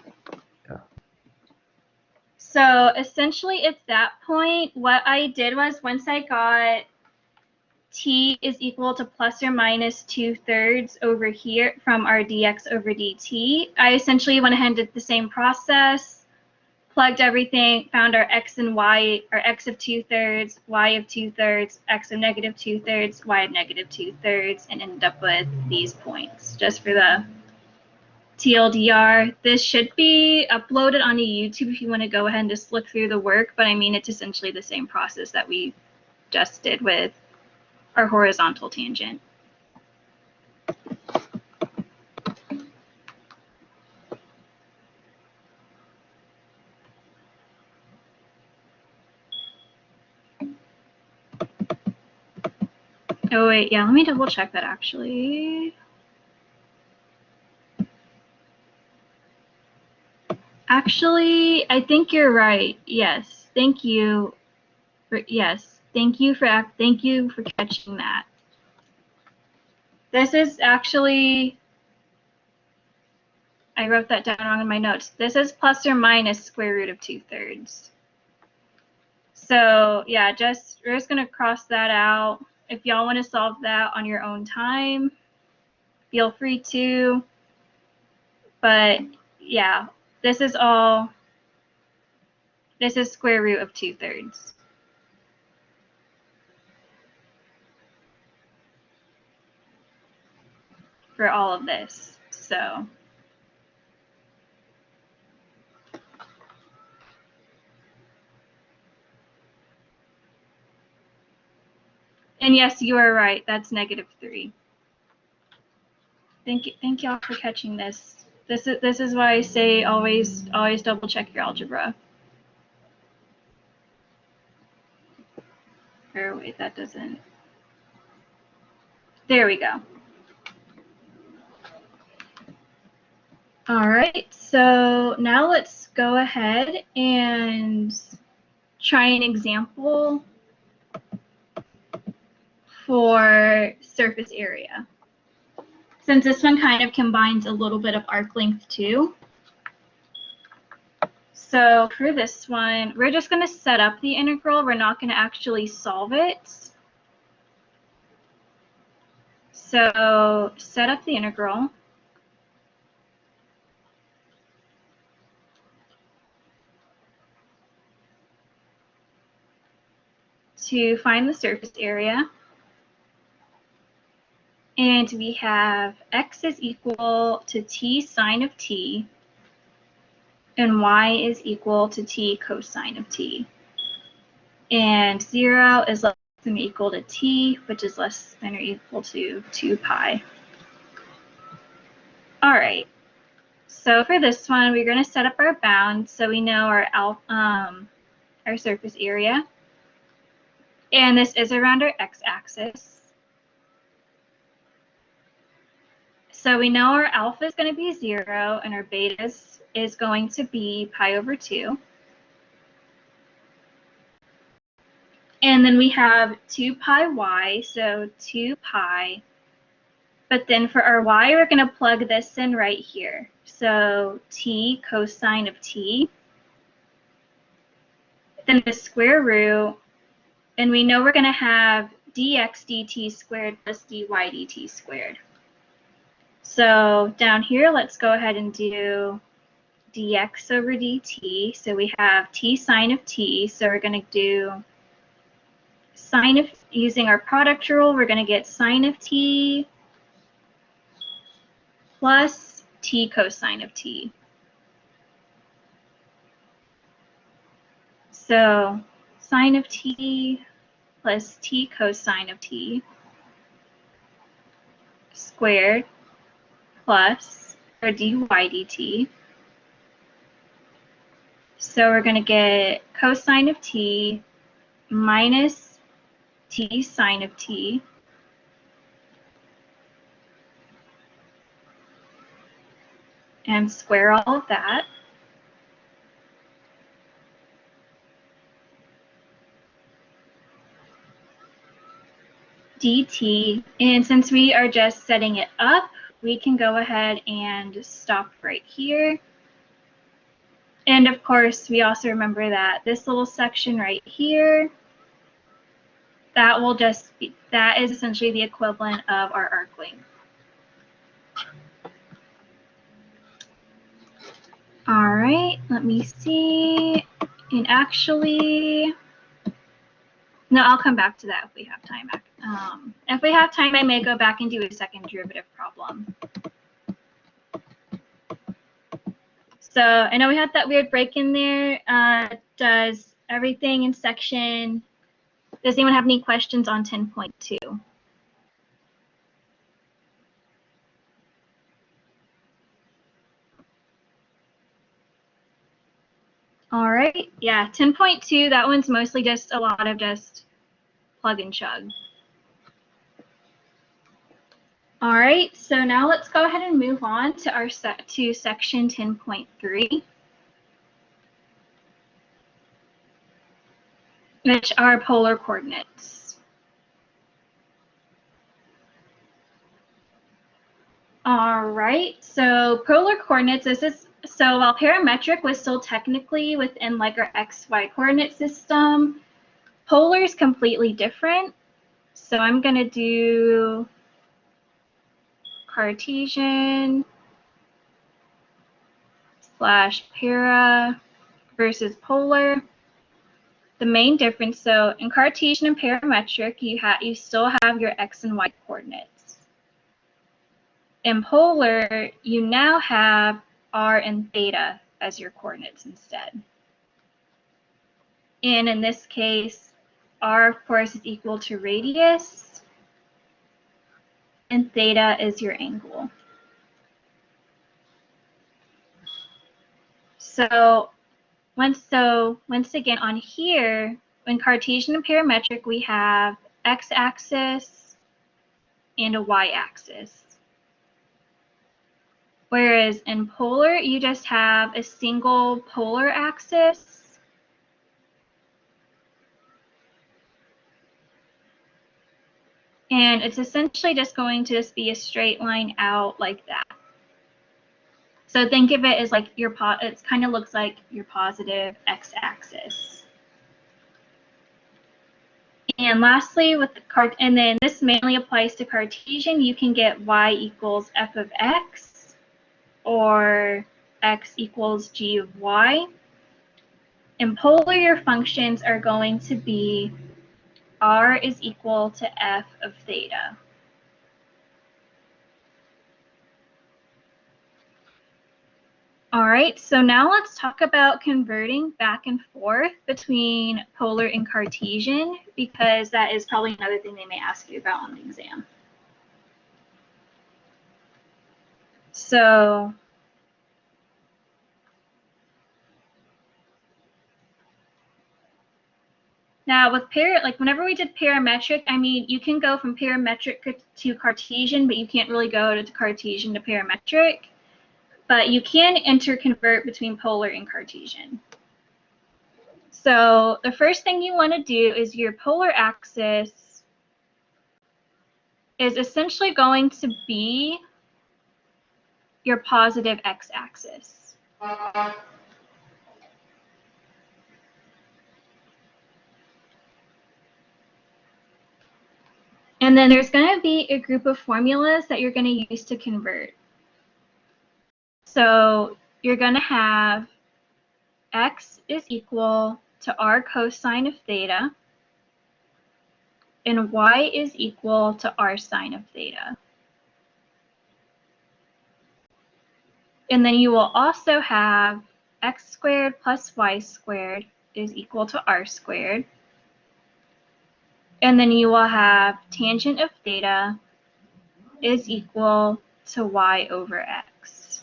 S3: Yeah.
S1: So essentially at that point, what I did was once I got t is equal to plus or minus 2/3 over here from our dx over dt, I essentially went ahead and did the same process, plugged everything, found our x and y, our x of 2/3, y of 2/3, x of negative 2/3, y of negative 2/3, and ended up with these points. Just for the TLDR, this should be uploaded onto YouTube if you want to go ahead and just look through the work, but I mean, it's essentially the same process that we just did with our horizontal tangent. Oh wait, yeah, let me double check that actually. Actually, I think you're right. Yes, thank you. Thank you for catching that. This is actually, I wrote that down wrong in my notes. This is plus or minus square root of 2/3. So yeah, we're just gonna cross that out. If y'all want to solve that on your own time, feel free to. But yeah, this is square root of 2/3 for all of this. So and yes, you are right. That's -3. Thank y'all for catching this. This is why I say always double check your algebra. Or wait, that doesn't. There we go. All right, so now let's go ahead and try an example for surface area. Since this one kind of combines a little bit of arc length too. So for this one, we're just going to set up the integral. We're not going to actually solve it. So set up the integral. To find the surface area. And we have x is equal to t sine of t, and y is equal to t cosine of t. And 0 is less than or equal to t, which is less than or equal to 2 pi. All right, so for this one, we're going to set up our bound so we know our surface area. And this is around our x-axis. So we know our alpha is going to be 0 and our beta is going to be pi over 2. And then we have 2 pi y, so 2 pi But then for our y, we're going to plug this in right here. So t cosine of t, then the square root, and we know we're going to have dx dt squared plus dy dt squared. So down here, let's go ahead and do dx over dt. So we have t sine of t. So we're going to do sine of, using our product rule, we're going to get sine of t plus t cosine of t. So sine of t plus t cosine of t squared plus our dy dt. So we're going to get cosine of t minus t sine of t and square all of that. dt, and since we are just setting it up, we can go ahead and stop right here. And of course, we also remember that this little section right here, that will just be, that is essentially the equivalent of our arc length. All right, let me see. And actually, no, I'll come back to that if we have time. If we have time, I may go back and do a second derivative problem. So I know we had that weird break in there. Does everything in section, does anyone have any questions on 10.2? All right, yeah, 10.2, that one's mostly just a lot of just plug and chug. All right, so now let's go ahead and move on to our section 10.3, which are polar coordinates. All right, so polar coordinates, this is, so while parametric was still technically within like our XY coordinate system, polar is completely different. So I'm going to do Cartesian / para versus polar. The main difference, so in Cartesian and parametric, you still have your x and y coordinates. In polar, you now have r and theta as your coordinates instead. And in this case, r, of course, is equal to radius, and theta is your angle. So once again, on here, in Cartesian and parametric, we have x-axis and a y-axis. Whereas in polar, you just have a single polar axis. And it's essentially just going to just be a straight line out like that. So think of it as like it kind of looks like your positive x-axis. And lastly, with the and then this mainly applies to Cartesian, you can get y equals f of x or x equals g of y. In polar, your functions are going to be r is equal to f of theta. All right, so now let's talk about converting back and forth between polar and Cartesian, because that is probably another thing they may ask you about on the exam. So now with whenever we did parametric, I mean, you can go from parametric to Cartesian, but you can't really go to Cartesian to parametric. But you can interconvert between polar and Cartesian. So the first thing you want to do is your polar axis is essentially going to be your positive x-axis. And then there's going to be a group of formulas that you're going to use to convert. So you're going to have x is equal to r cosine of theta, and y is equal to r sine of theta. And then you will also have x squared plus y squared is equal to r squared. And then you will have tangent of theta is equal to y over x.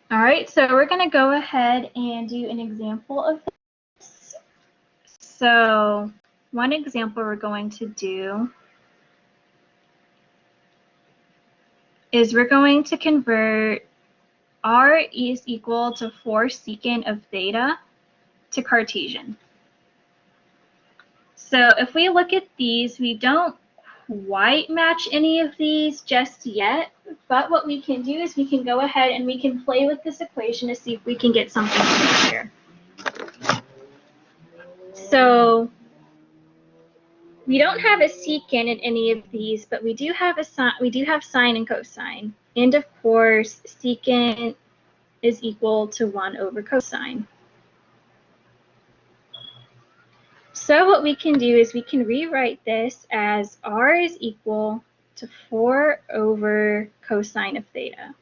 S1: All right, so we're going to go ahead and do an example of this. So one example we're going to do is we're going to convert r is equal to 4 secant of theta to Cartesian. So if we look at these, we don't quite match any of these just yet, but what we can do is we can go ahead and we can play with this equation to see if we can get something here. So we don't have a secant in any of these, but we do have sine and cosine. And of course, secant is equal to 1 over cosine. So what we can do is we can rewrite this as r is equal to 4 over cosine of theta.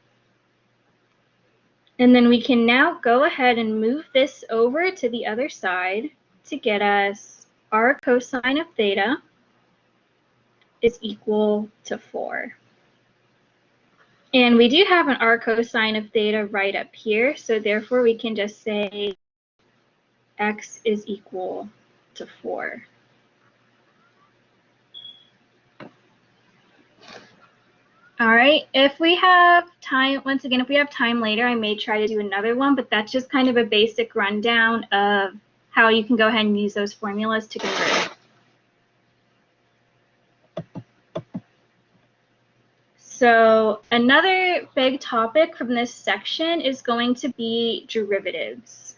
S1: And then we can now go ahead and move this over to the other side to get us r cosine of theta is equal to 4. And we do have an r cosine of theta right up here, so therefore we can just say x is equal to 4. All right, if we have time, once again, if we have time later, I may try to do another one, but that's just kind of a basic rundown of how you can go ahead and use those formulas to convert. So another big topic from this section is going to be derivatives.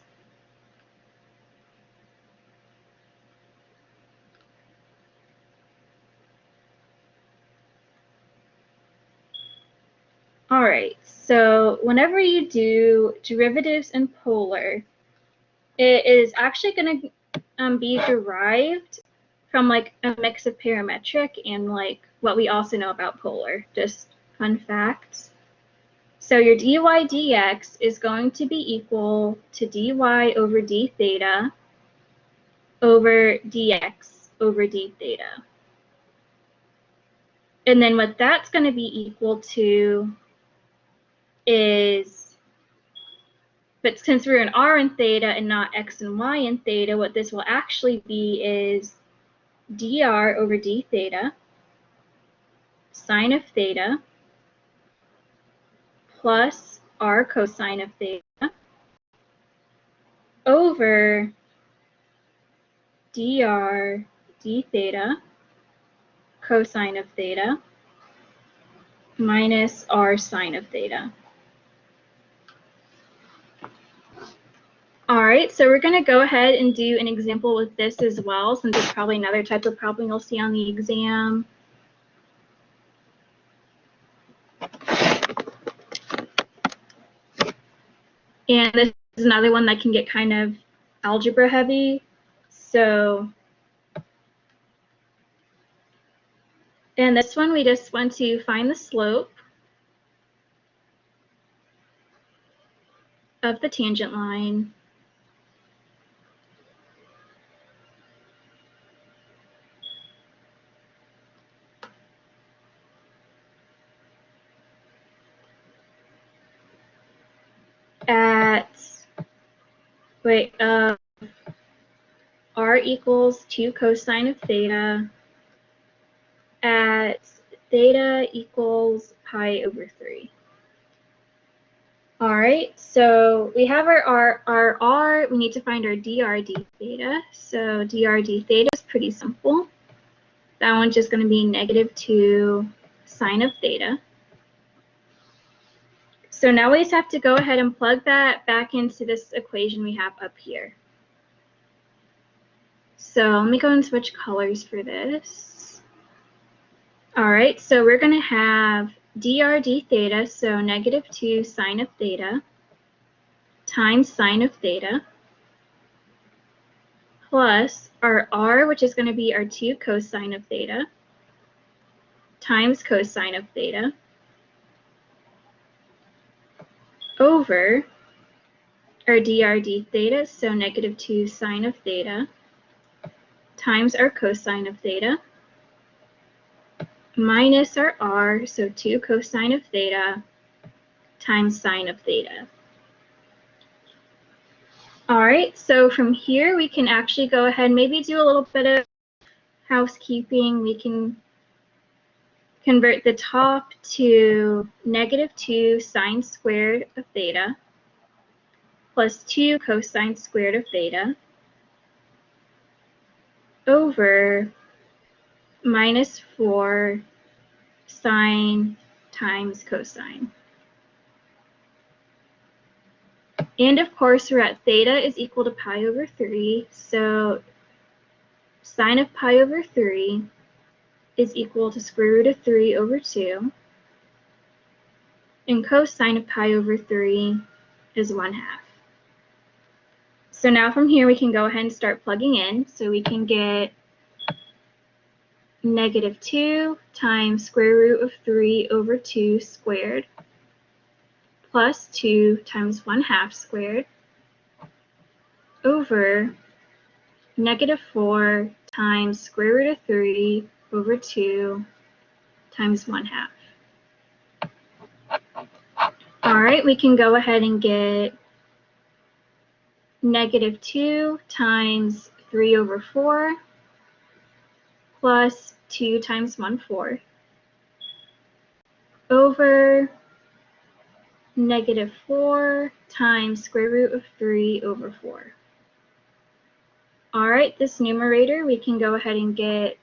S1: All right, so whenever you do derivatives in Polar, it is actually going to be derived from like a mix of parametric and like what we also know about Polar, just fun facts. So your dy dx is going to be equal to dy over d theta over dx over d theta. And then what that's going to be equal to is, but since we're in r and theta and not x and y and theta, what this will actually be is dr over d theta sine of theta plus r cosine of theta over dr d theta cosine of theta minus r sine of theta. All right, so we're going to go ahead and do an example with this as well, since it's probably another type of problem you'll see on the exam. And this is another one that can get kind of algebra heavy. So, in this one, we just want to find the slope of the tangent line at, r equals 2 cosine of theta at theta equals pi over 3. All right, so we have our r, we need to find our dr d theta. So dr d theta is pretty simple. That one's just going to be -2 sine of theta. So now we just have to go ahead and plug that back into this equation we have up here. So let me go and switch colors for this. All right, so we're going to have dr d theta, so -2 sine of theta times sine of theta, plus our r, which is going to be our 2 cosine of theta, times cosine of theta, over our dr d theta, so -2 sine of theta, times our cosine of theta, minus our r, so 2 cosine of theta, times sine of theta. All right, so from here we can actually go ahead and maybe do a little bit of housekeeping. We can convert the top to -2 sine squared of theta plus 2 cosine squared of theta over -4 sine times cosine. And of course, we're at theta is equal to pi over 3, so sine of pi over 3 is equal to square root of 3 over 2, and cosine of pi over 3 is 1/2. So now from here we can go ahead and start plugging in. So we can get -2 times square root of 3 over 2 squared plus 2 times 1/2 squared over -4 times square root of 3 over 2 times 1/2. All right, we can go ahead and get -2 times 3 over 4 plus 2 times 1/4 over -4 times square root of 3 over 4. All right, this numerator, we can go ahead and get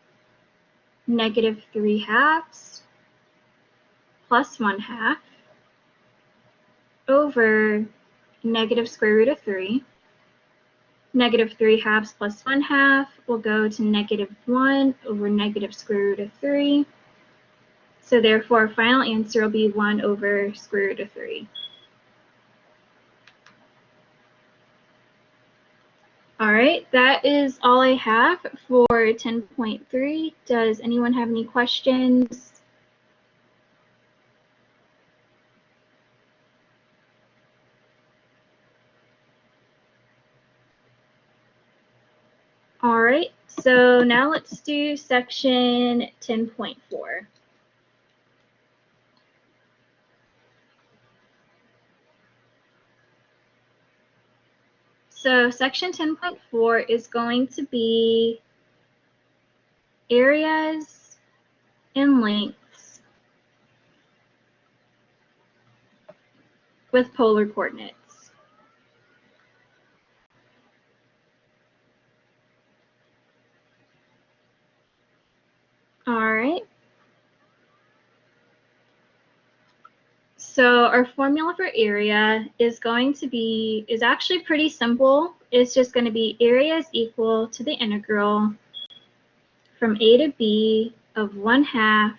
S1: -3/2 plus 1/2 over negative square root of 3. -3/2 plus 1/2 will go to -1 over negative square root of 3. So therefore, our final answer will be 1 over square root of 3. All right, that is all I have for 10.3. Does anyone have any questions? All right, so now let's do section 10.4. So section 10.4 is going to be areas and lengths with polar coordinates. All right. So our formula for area is actually pretty simple. It's just going to be area is equal to the integral from a to b of 1/2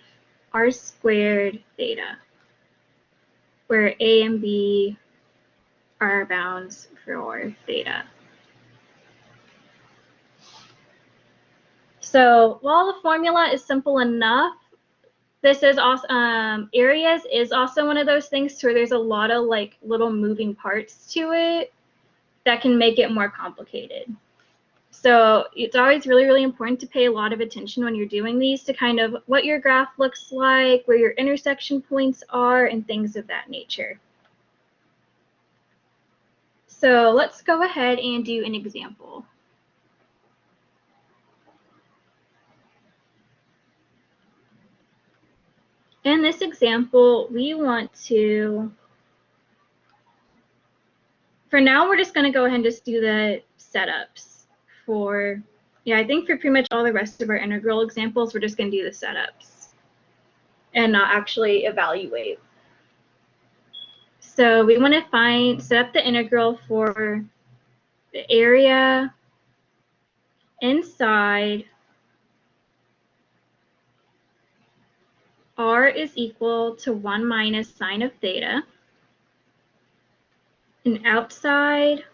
S1: r squared theta, where a and b are our bounds for theta. So while the formula is simple enough, this is also areas is also one of those things where there's a lot of like little moving parts to it that can make it more complicated. So it's always really, really important to pay a lot of attention when you're doing these to kind of what your graph looks like, where your intersection points are, and things of that nature. So let's go ahead and do an example. In this example, we want to, for now, we're just going to go ahead and just do the setups for Yeah, I think for pretty much all the rest of our integral examples, we're just going to do the setups and not actually evaluate. So we want to set up the integral for the area inside r is equal to 1 minus sine of theta, and outside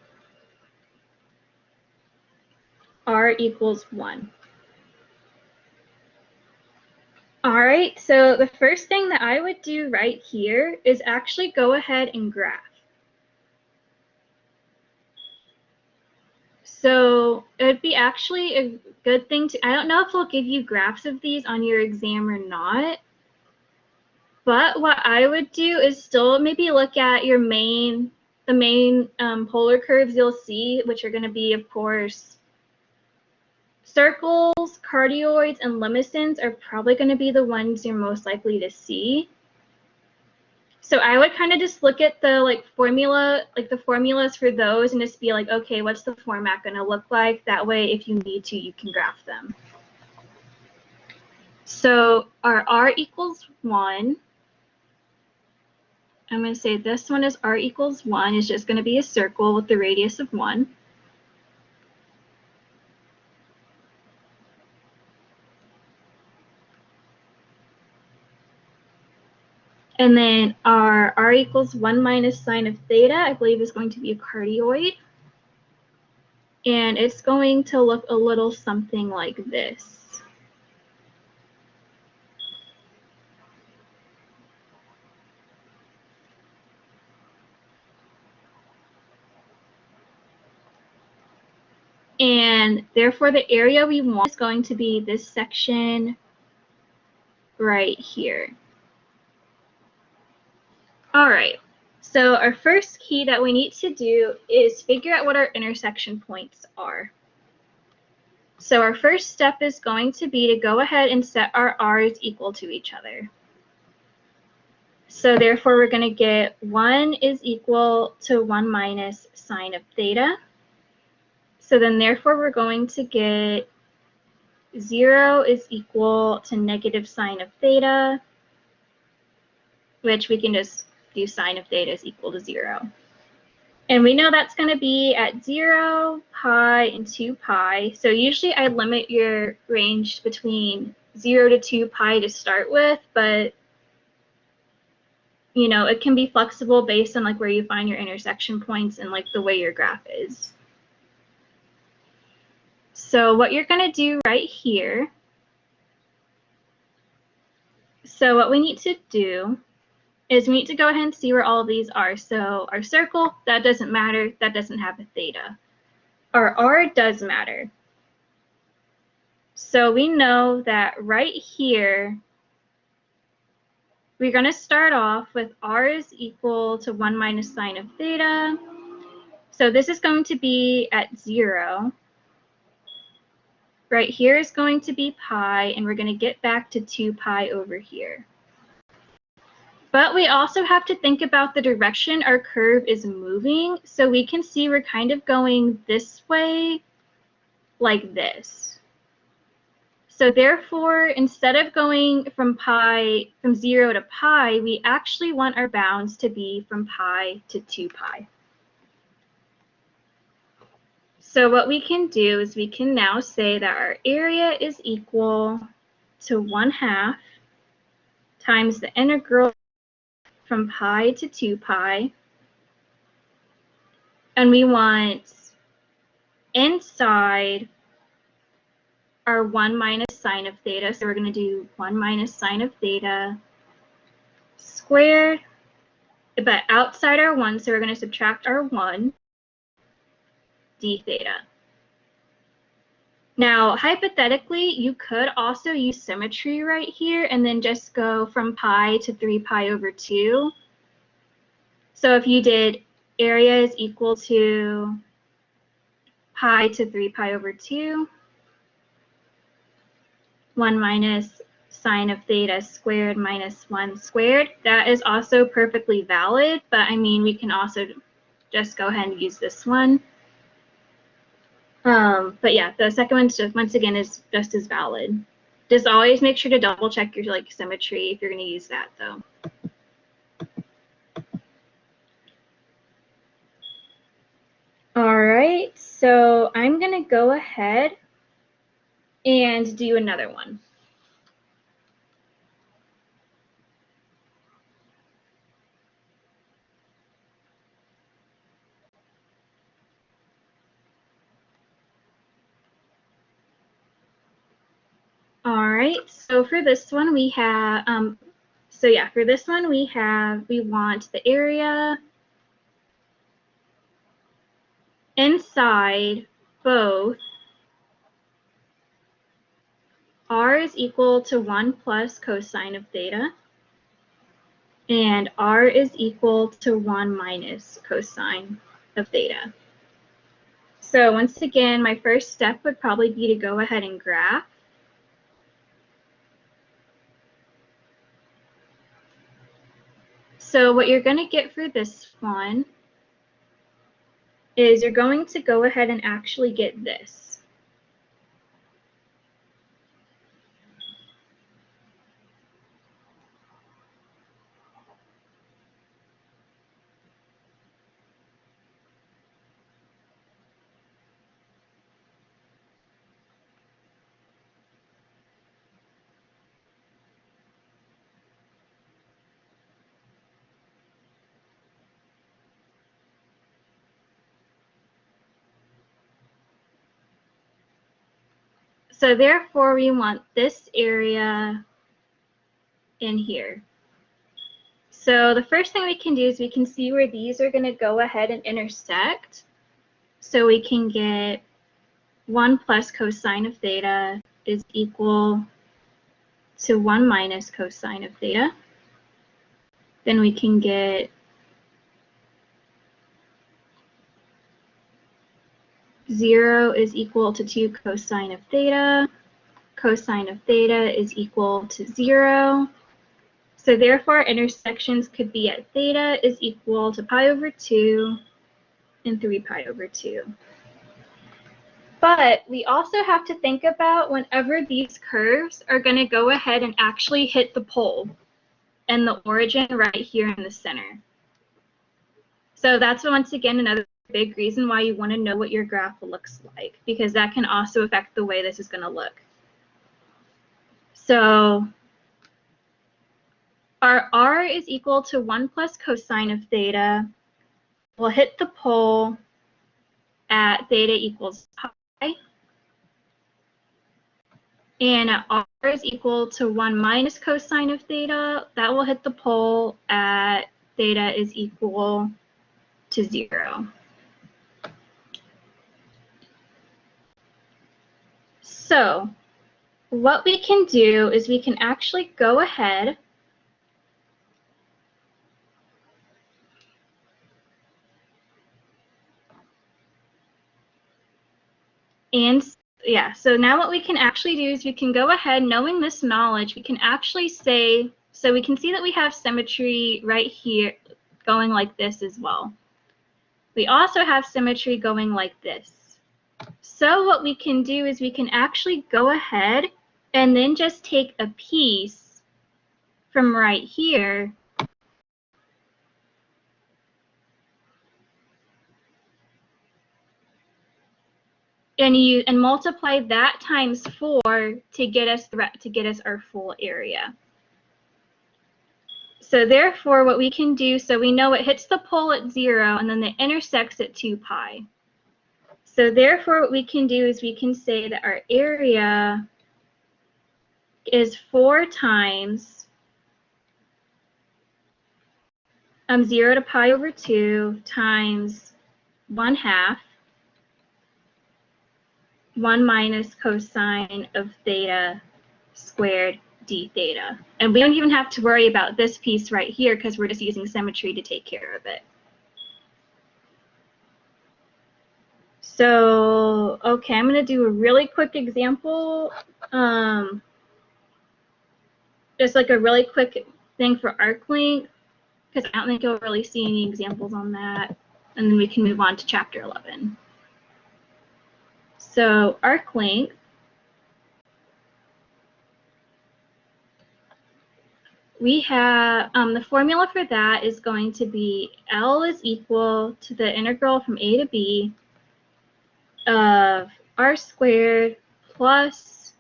S1: r equals 1. All right, so the first thing that I would do right here is actually go ahead and graph. So it would be actually a good thing to, I don't know if we'll give you graphs of these on your exam or not, but what I would do is still maybe look at your the main polar curves you'll see, which are going to be, of course, circles, cardioids, and limicins are probably going to be the ones you're most likely to see. So I would kind of just look at the the formulas for those and just be like, okay, what's the format going to look like? That way, if you need to, you can graph them. So our r equals 1. I'm going to say this one is r equals 1. It's just going to be a circle with the radius of 1. And then our r equals 1 minus sine of theta, I believe, is going to be a cardioid. And it's going to look a little something like this. And therefore, the area we want is going to be this section right here. All right, so our first key that we need to do is figure out what our intersection points are. So our first step is going to be to go ahead and set our r's equal to each other. So therefore, we're going to get 1 is equal to 1 minus sine of theta. So then therefore, we're going to get 0 is equal to negative sine of theta, which we can just do sine of theta is equal to 0. And we know that's going to be at 0, pi, and 2 pi. So usually I limit your range between 0 to 2 pi to start with, but you know, it can be flexible based on like where you find your intersection points and like the way your graph is. So what you're going to do right here, so what we need to do is we need to go ahead and see where all of these are. So our circle, that doesn't matter, that doesn't have a theta. Our r does matter. So we know that right here, we're going to start off with r is equal to 1 minus sine of theta. So this is going to be at 0. Right here is going to be pi, and we're going to get back to 2 pi over here. But we also have to think about the direction our curve is moving. So we can see we're kind of going this way, like this. So therefore, instead of going from 0 to pi, we actually want our bounds to be from pi to 2 pi. So what we can do is we can now say that our area is equal to 1/2 times the integral from pi to 2 pi. And we want inside our 1 minus sine of theta. So we're going to do 1 minus sine of theta squared. But outside our 1, so we're going to subtract our 1 d theta. Now, hypothetically, you could also use symmetry right here and then just go from pi to 3 pi over 2. So if you did area is equal to pi to 3 pi over 2, 1 minus sine of theta squared minus 1 squared, that is also perfectly valid, but I mean, we can also just go ahead and use this one. But yeah, the second one, just, once again, is just as valid. Just always make sure to double check your like symmetry if you're going to use that though. All right, so I'm going to go ahead and do another one. All right, so for this one we have, for this one we want the area inside both r is equal to 1 plus cosine of theta and r is equal to 1 minus cosine of theta. So once again, my first step would probably be to go ahead and graph. So what you're going to get for this one is you're going to go ahead and actually get this. So therefore, we want this area in here. So the first thing we can do is we can see where these are going to go ahead and intersect. So we can get 1 plus cosine of theta is equal to 1 minus cosine of theta. Then we can get 0 is equal to 2 cosine of theta. Cosine of theta is equal to 0. So therefore, intersections could be at theta is equal to pi over 2 and 3 pi over 2. But we also have to think about whenever these curves are going to go ahead and actually hit the pole and the origin right here in the center. So that's once again another big reason why you want to know what your graph looks like, because that can also affect the way this is going to look. So our r is equal to 1 plus cosine of theta will hit the pole at theta equals pi. And at r is equal to 1 minus cosine of theta, that will hit the pole at theta is equal to 0. So what we can do is we can actually go ahead and so now what we can actually do is we can go ahead, knowing this knowledge, we can actually say, so we can see that we have symmetry right here going like this as well. We also have symmetry going like this. So what we can do is we can actually go ahead and then just take a piece from right here and multiply that times 4 to get us our full area. So therefore, what we can do, so we know it hits the pole at 0 and then it intersects at 2 pi. So therefore, what we can do is we can say that our area is 4 times 0 to pi over 2 times 1/2 1 minus cosine of theta squared d theta. And we don't even have to worry about this piece right here because we're just using symmetry to take care of it. So, okay, I'm going to do a really quick example. Just like a really quick thing for arc length, because I don't think you'll really see any examples on that. And then we can move on to chapter 11. So arc length we have, the formula for that is going to be L is equal to the integral from A to B of R squared plus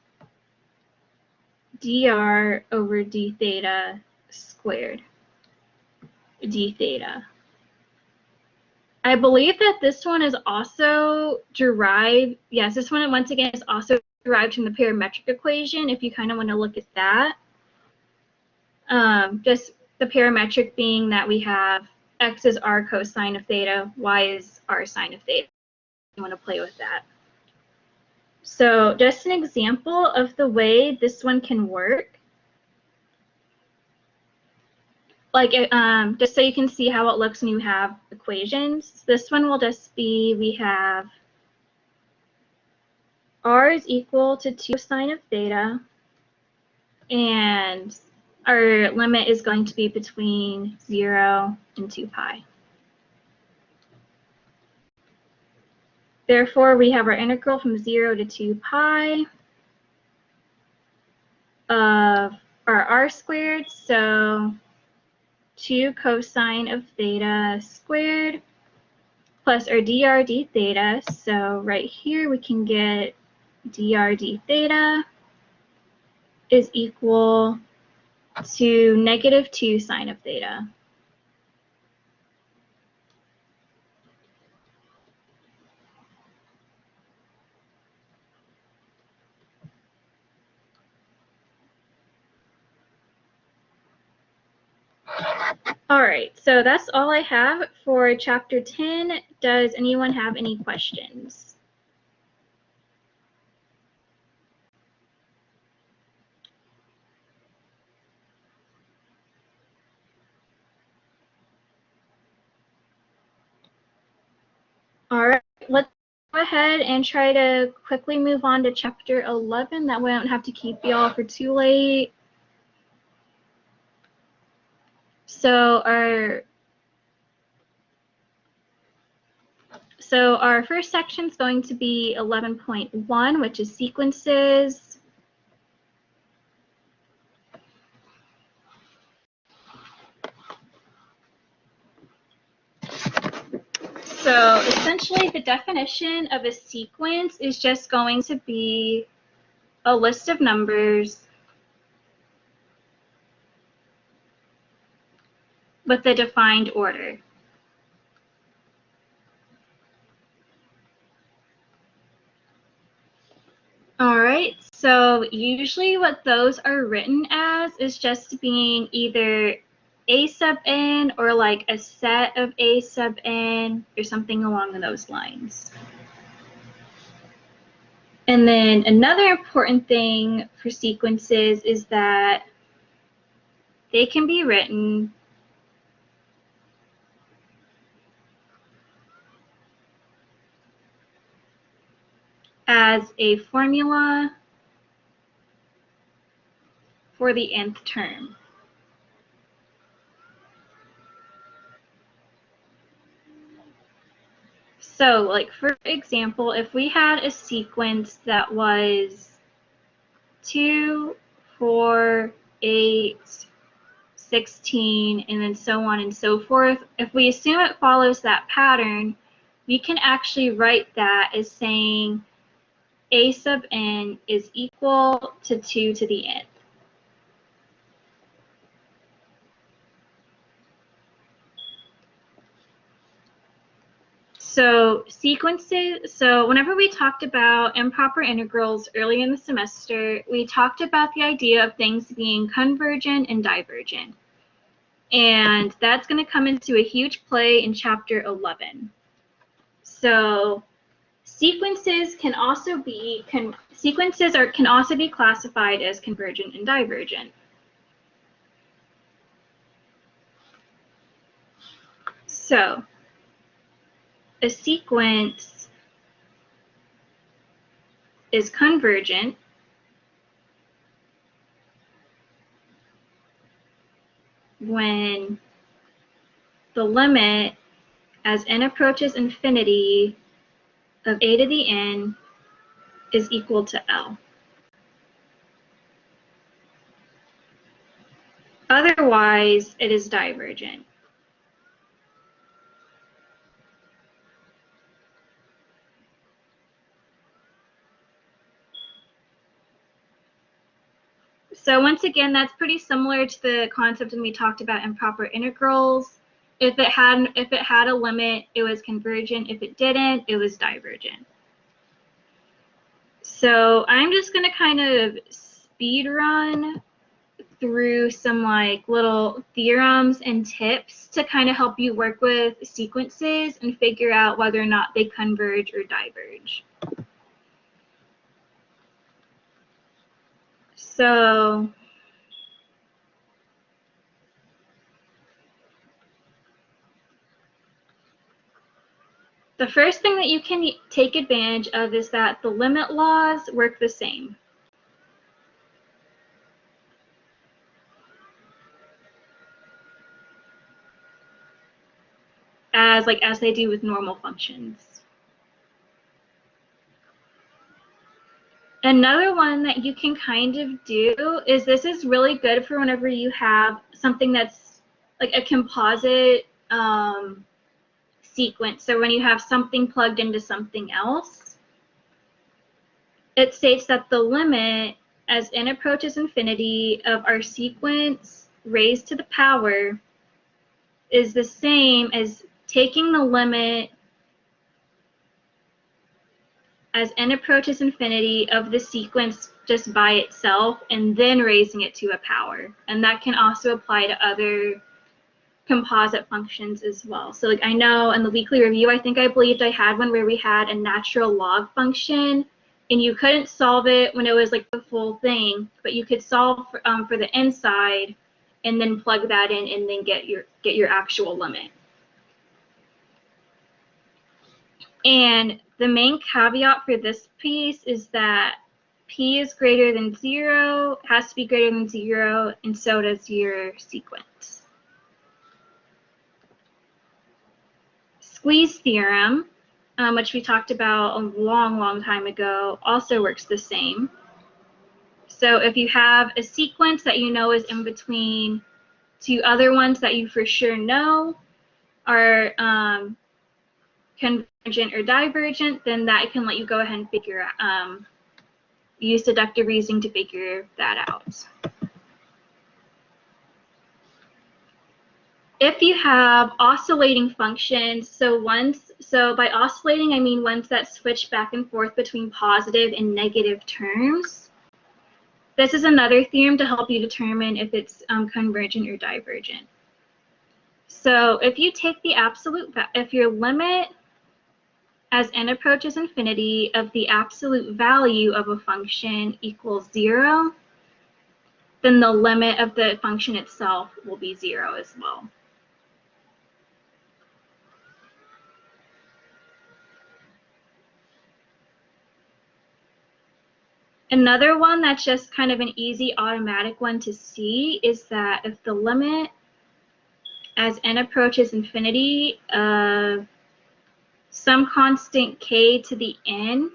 S1: dr over d theta squared, d theta. I believe that this one is also derived, yes, this one once again is also derived from the parametric equation if you kind of want to look at that. Just the parametric being that we have x is r cosine of theta, y is r sine of theta. You want to play with that. So just an example of the way this one can work. Like, just so you can see how it looks when you have equations. This one will just be, we have r is equal to 2 sine of theta, and our limit is going to be between 0 and 2 pi. Therefore, we have our integral from 0 to 2 pi of our r squared, so 2 cosine of theta squared, plus our dr d theta. So right here we can get dr d theta is equal to negative 2 sine of theta. All right, so that's all I have for chapter 10. Does anyone have any questions? All right, let's go ahead and try to quickly move on to chapter 11. That way I don't have to keep y'all for too late. So our first section is going to be 11.1, which is sequences. So essentially the definition of a sequence is just going to be a list of numbers with a defined order. All right, so usually what those are written as is just being either a sub n or like a set of a sub n or something along those lines. And then another important thing for sequences is that they can be written as a formula for the nth term. So, like for example, if we had a sequence that was 2, 4, 8, 16, and then so on and so forth, if we assume it follows that pattern, we can actually write that as saying a sub n is equal to 2 to the nth. So sequences, so whenever we talked about improper integrals early in the semester, we talked about the idea of things being convergent and divergent. And that's going to come into a huge play in chapter 11. So sequences can also be classified as convergent and divergent. So a sequence is convergent when the limit as n approaches infinity of a to the n is equal to L. Otherwise, it is divergent. So once again, that's pretty similar to the concept when we talked about improper integrals. If it had a limit, it was convergent. If it didn't, it was divergent. So I'm just going to kind of speed run through some like little theorems and tips to kind of help you work with sequences and figure out whether or not they converge or diverge. So the first thing that you can take advantage of is that the limit laws work the same. As they do with normal functions. Another one that you can kind of do is, this is really good for whenever you have something that's like a composite sequence. So when you have something plugged into something else, it states that the limit as n approaches infinity of our sequence raised to the power is the same as taking the limit as n approaches infinity of the sequence just by itself and then raising it to a power. And that can also apply to other composite functions as well. So like I know in the weekly review, I believed I had one where we had a natural log function and you couldn't solve it when it was like the full thing, but you could solve for the inside and then plug that in and then get your actual limit. And the main caveat for this piece is that p is greater than 0, has to be greater than 0, and so does your sequence. Squeeze theorem, which we talked about a long time ago, also works the same. So if you have a sequence that you know is in between two other ones that you for sure know are convergent or divergent, then that can let you go ahead and figure out, use deductive reasoning to figure that out. If you have oscillating functions, so by oscillating I mean ones that switch back and forth between positive and negative terms. This is another theorem to help you determine if it's convergent or divergent. So if you take the if your limit as n approaches infinity of the absolute value of a function equals 0, then the limit of the function itself will be 0 as well. Another one that's just kind of an easy automatic one to see is that if the limit as n approaches infinity of some constant k to the n,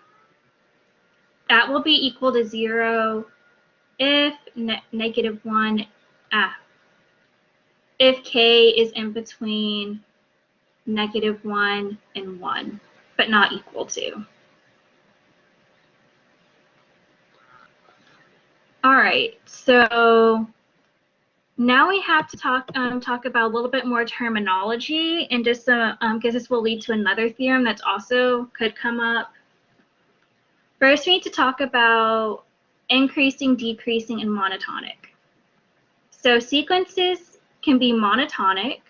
S1: that will be equal to 0 if if k is in between -1 and 1, but not equal to. All right, so now we have to talk about a little bit more terminology, and just because this will lead to another theorem that's also could come up. First, we need to talk about increasing, decreasing, and monotonic. So sequences can be monotonic,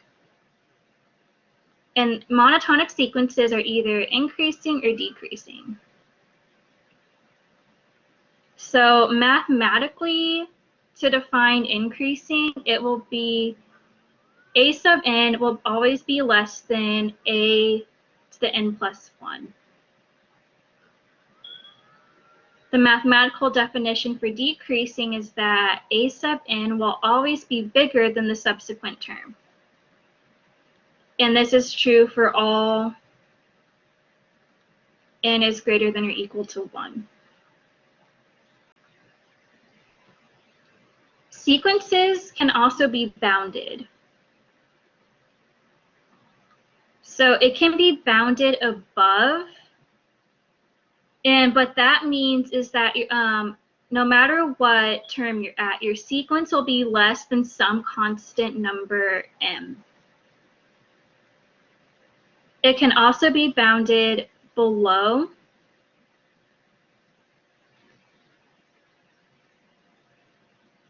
S1: and monotonic sequences are either increasing or decreasing. So mathematically, to define increasing, it will be a sub n will always be less than a to the n plus 1. The mathematical definition for decreasing is that a sub n will always be bigger than the subsequent term. And this is true for all n is greater than or equal to 1. sequences can also be bounded. So it can be bounded above, and what that means is that no matter what term you're at, your sequence will be less than some constant number m. It can also be bounded below.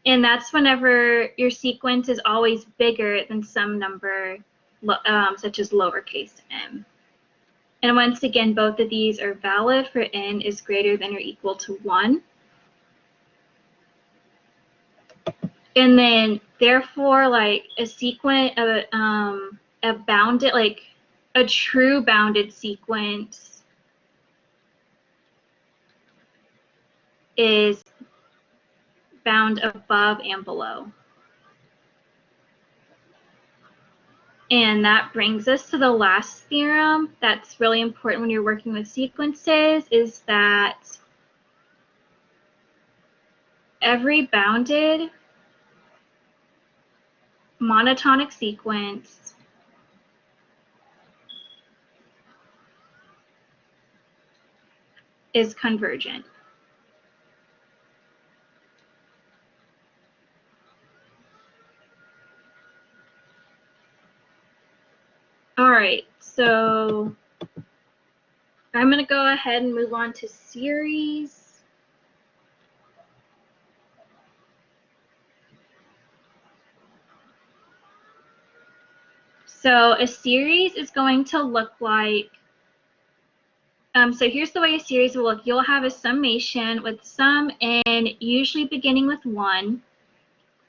S1: And that's whenever your sequence is always bigger than some number, such as lowercase m. And once again, both of these are valid for n is greater than or equal to 1. And then, therefore, like a sequence, a bounded, like a true bounded sequence is bound above and below. And that brings us to the last theorem that's really important when you're working with sequences, is that every bounded monotonic sequence is convergent. All right, so I'm going to go ahead and move on to series. So a series is going to look like, so here's the way a series will look. You'll have a summation with sum n usually beginning with 1,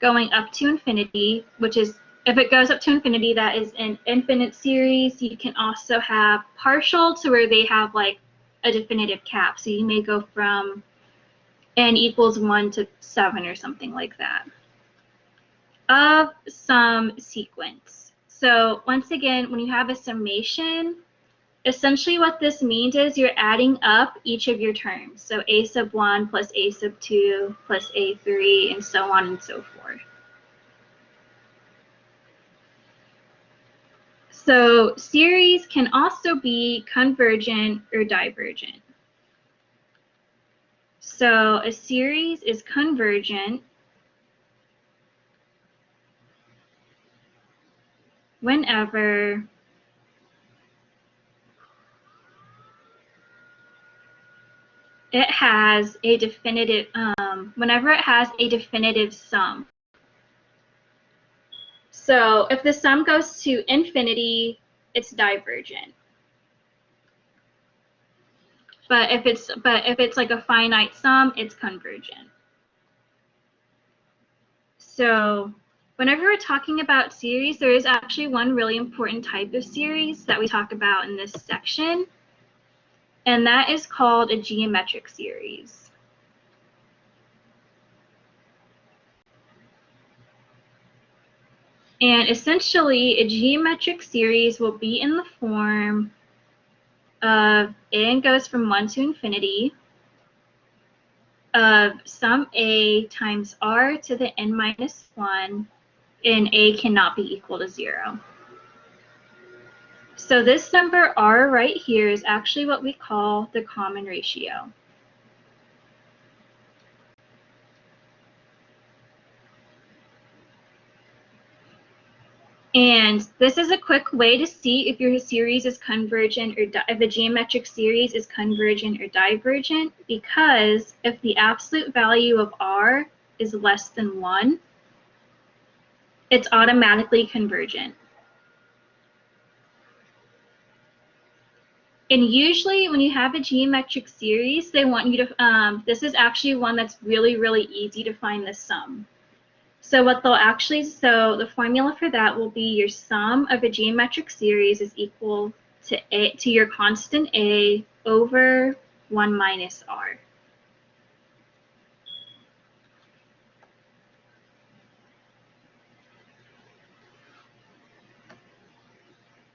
S1: going up to infinity, which is, if it goes up to infinity, that is an infinite series. You can also have partial to where they have like a definitive cap. So you may go from n equals 1 to 7 or something like that, of some sequence. So once again, when you have a summation, essentially what this means is you're adding up each of your terms. So a sub 1 plus a sub 2 plus a3 and so on and so forth. So series can also be convergent or divergent. So a series is convergent whenever it has a definitive, sum. So if the sum goes to infinity, it's divergent. But if it's like a finite sum, it's convergent. So whenever we're talking about series, there is actually one really important type of series that we talk about in this section, and that is called a geometric series. And essentially, a geometric series will be in the form of n goes from 1 to infinity of sum a times r to the n minus 1, and a cannot be equal to 0. So this number r right here is actually what we call the common ratio. And this is a quick way to see if your series is convergent or if a geometric series is convergent or divergent, because if the absolute value of r is less than 1, it's automatically convergent. And usually when you have a geometric series, they want you to, this is actually one that's really, really easy to find the sum. So what they'll actually, so the formula for that will be your sum of a geometric series is equal to your constant a over 1 minus r.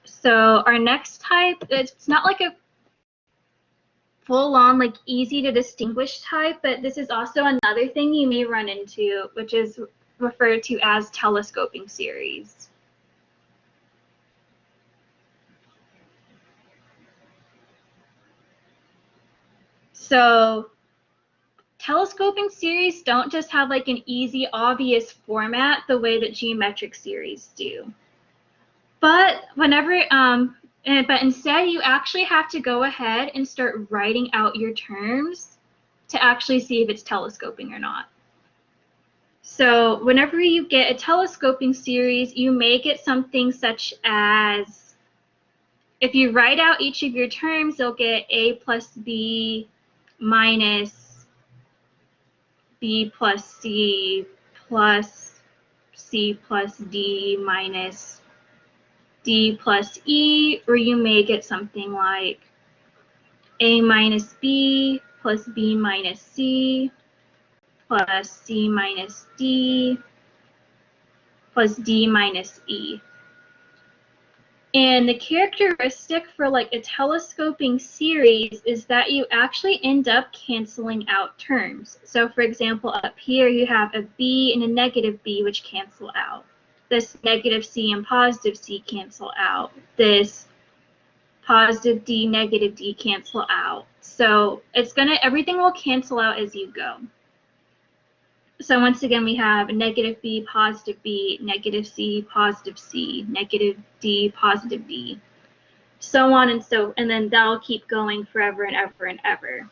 S1: So our next type, it's not like a full-on, like easy to distinguish type, but this is also another thing you may run into, which is referred to as telescoping series. So telescoping series don't just have like an easy, obvious format the way that geometric series do. But but instead you actually have to go ahead and start writing out your terms to actually see if it's telescoping or not. So whenever you get a telescoping series, you make it something such as, if you write out each of your terms, you'll get a plus b minus b plus c plus c plus d minus d plus e, or you make it something like a minus b plus b minus c plus c minus d plus d minus e. And the characteristic for like a telescoping series is that you actually end up canceling out terms. So for example, up here you have a b and a negative b, which cancel out. This negative c and positive c cancel out. This positive d, negative d cancel out. So everything will cancel out as you go. So once again, we have negative b, negative c, negative d, positive d, so on and then that'll keep going forever and ever and ever.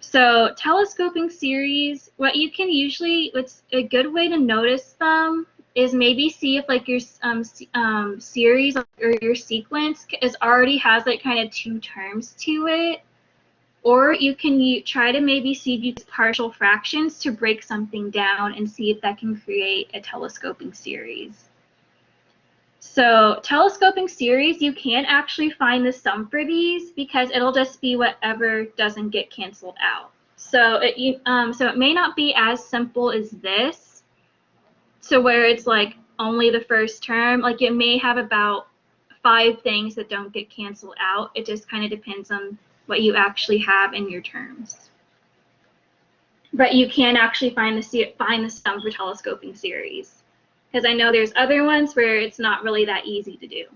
S1: So telescoping series, what's a good way to notice them is maybe see if like your series or your sequence already has like kind of two terms to it. Or you can try to maybe see if you use partial fractions to break something down and see if that can create a telescoping series. So telescoping series, you can't actually find the sum for these because it'll just be whatever doesn't get canceled out. So it may not be as simple as this, so where it's like only the first term. Like it may have about 5 things that don't get canceled out. It just kind of depends on what you actually have in your terms. But you can actually find the sum for telescoping series, because I know there's other ones where it's not really that easy to do.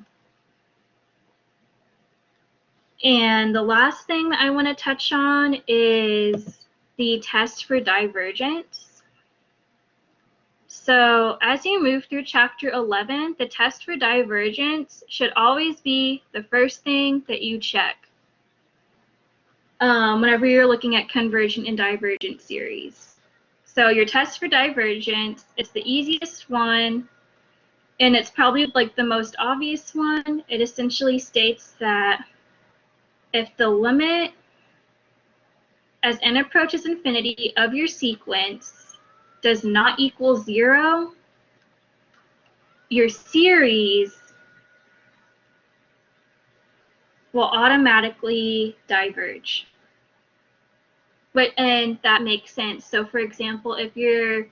S1: And the last thing that I want to touch on is the test for divergence. So as you move through chapter 11, the test for divergence should always be the first thing that you check whenever you're looking at convergent and divergent series. So your test for divergence, it's the easiest one, and it's probably like the most obvious one. It essentially states that if the limit as n approaches infinity of your sequence does not equal 0, your series will automatically diverge. And that makes sense. So for example, if your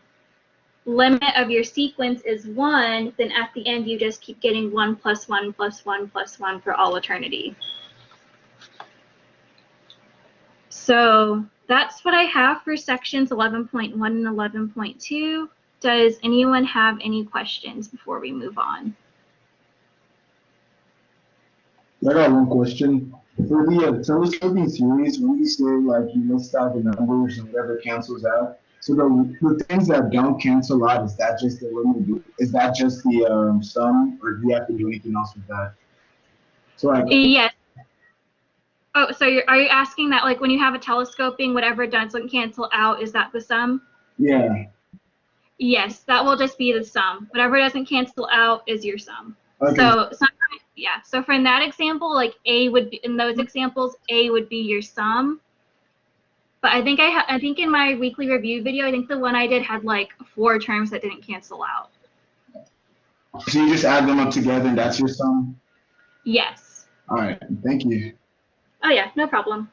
S1: limit of your sequence is 1, then at the end you just keep getting 1 plus 1 plus 1 plus 1 for all eternity. So that's what I have for sections 11.1 and 11.2. Does anyone have any questions before we move on?
S2: I got one question. For the telescoping series, when you say like you list out the numbers and whatever cancels out, so the things that don't cancel out, is that just the limit? Is that just the sum, or do you have to do anything else with that? So like,
S1: Yes. Oh, so are you asking that like when you have a telescoping, whatever doesn't cancel out, is that the sum?
S2: yeah.
S1: Yes, that will just be the sum. Whatever doesn't cancel out is your sum.
S2: Okay.
S1: So sometimes, yeah. So for in that example, like A would be, in those examples, A would be your sum. But I think I think in my weekly review video, I think the one I did had like 4 terms that didn't cancel out.
S2: So you just add them up together and that's your sum?
S1: Yes.
S2: All right, thank you.
S1: Oh yeah, no problem.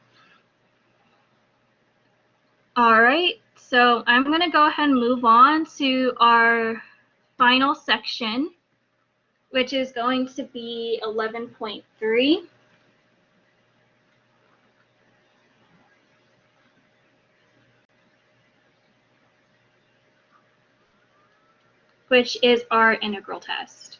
S1: All right, so I'm going to go ahead and move on to our final section, which is going to be 11.3. which is our integral test.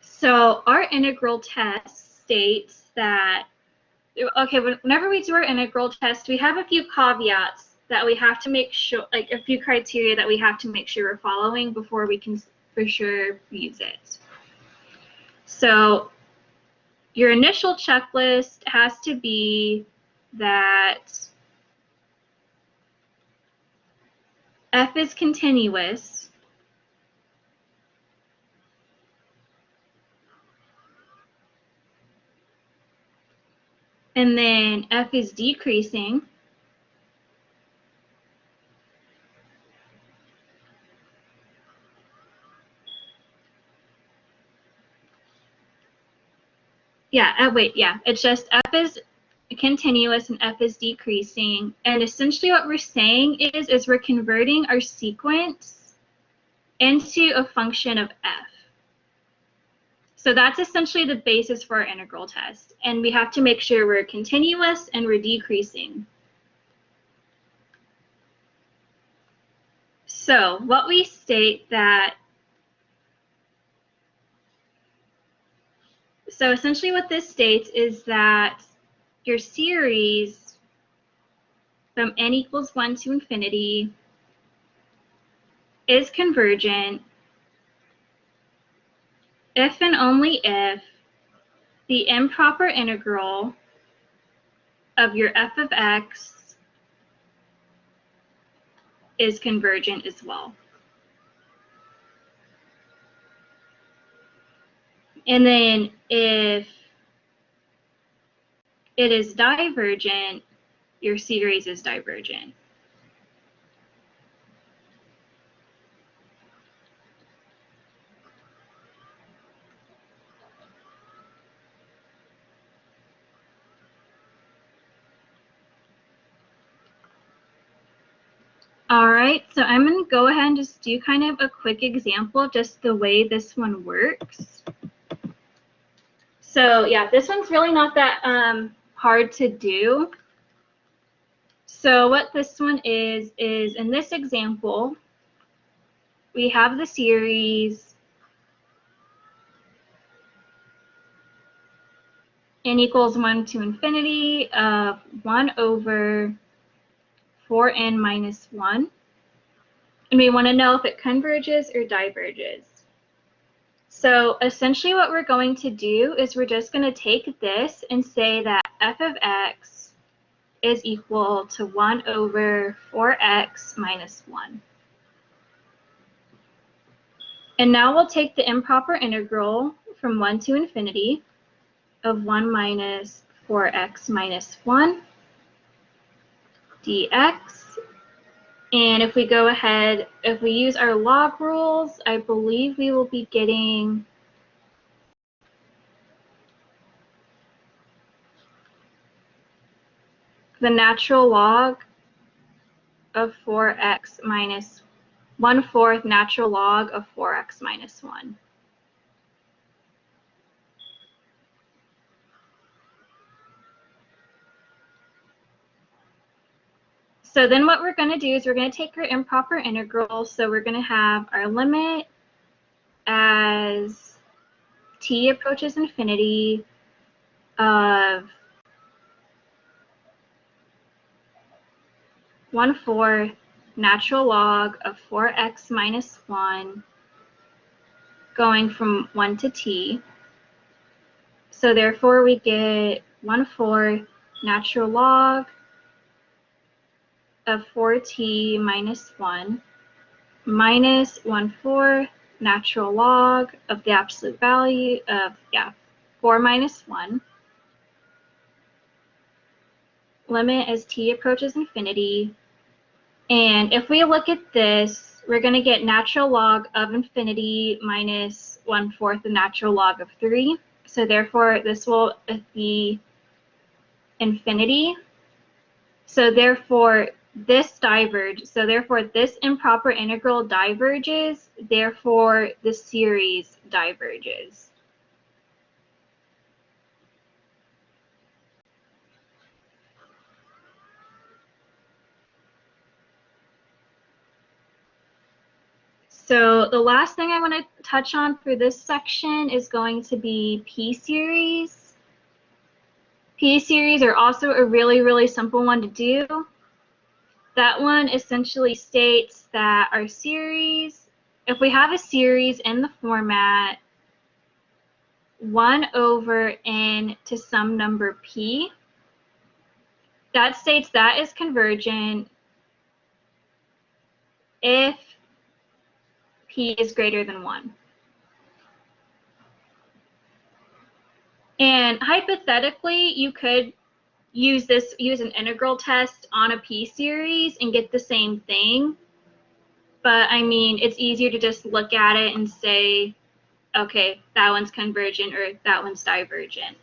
S1: So our integral test states that, okay, whenever we do our integral test, we have a few caveats that we have to make sure, like a few criteria that we have to make sure we're following before we can for sure use it. So your initial checklist has to be that f is continuous and then f is decreasing it's just f is continuous and f is decreasing, and essentially what we're saying is we're converting our sequence into a function of f. So that's essentially the basis for our integral test, and we have to make sure we're continuous and we're decreasing. So what we state that, so essentially what this states is that your series from n equals 1 to infinity is convergent if and only if the improper integral of your f of x is convergent as well. And then if it is divergent, your series is divergent. All right, so I'm going to go ahead and just do kind of a quick example of just the way this one works. So yeah, this one's really not that hard to do. So what this one is in this example, we have the series n equals 1 to infinity of 1 over 4n minus 1. And we want to know if it converges or diverges. So essentially what we're going to do is we're just going to take this and say that f of x is equal to 1 over 4x minus 1. And now we'll take the improper integral from 1 to infinity of 1 minus 4x minus 1 dx. And if we go ahead, if we use our log rules, I believe we will be getting the natural log of 4x minus 1/4 natural log of 4x minus 1. So then what we're going to do is we're going to take our improper integral. So we're going to have our limit as t approaches infinity of 1/4 natural log of 4x minus 1 going from 1 to t. So therefore we get 1/4 natural log of 4t minus 1 minus 1/4 natural log of the absolute value of 4 minus 1. Limit as t approaches infinity. And if we look at this, we're going to get natural log of infinity minus 1/4 the natural log of 3. So therefore this will be infinity. So therefore this diverges. So therefore this improper integral diverges. Therefore the series diverges. So the last thing I want to touch on for this section is going to be P-series. P-series are also a really, really simple one to do. That one essentially states that our series, if we have a series in the format 1 over n to some number p, that states that is convergent if p is greater than 1. And hypothetically, you could use an integral test on a p-series and get the same thing. But I mean, it's easier to just look at it and say, okay, that one's convergent or that one's divergent.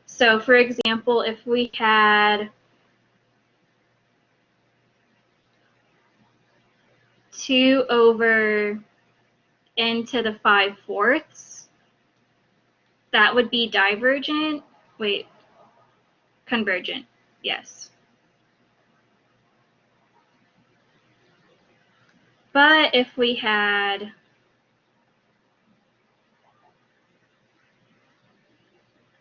S1: So for example, if we had 2 over n to the 5/4, that would be divergent. Wait, convergent, yes. But if we had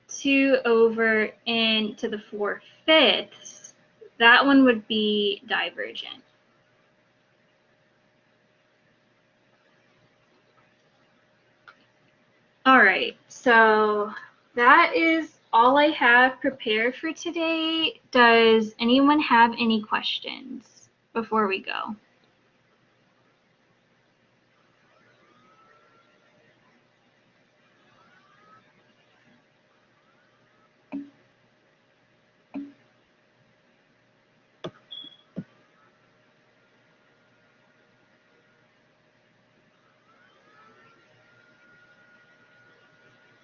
S1: 2 over n to the 4/5, that one would be divergent. All right, so that is all I have prepared for today. Does anyone have any questions before we go?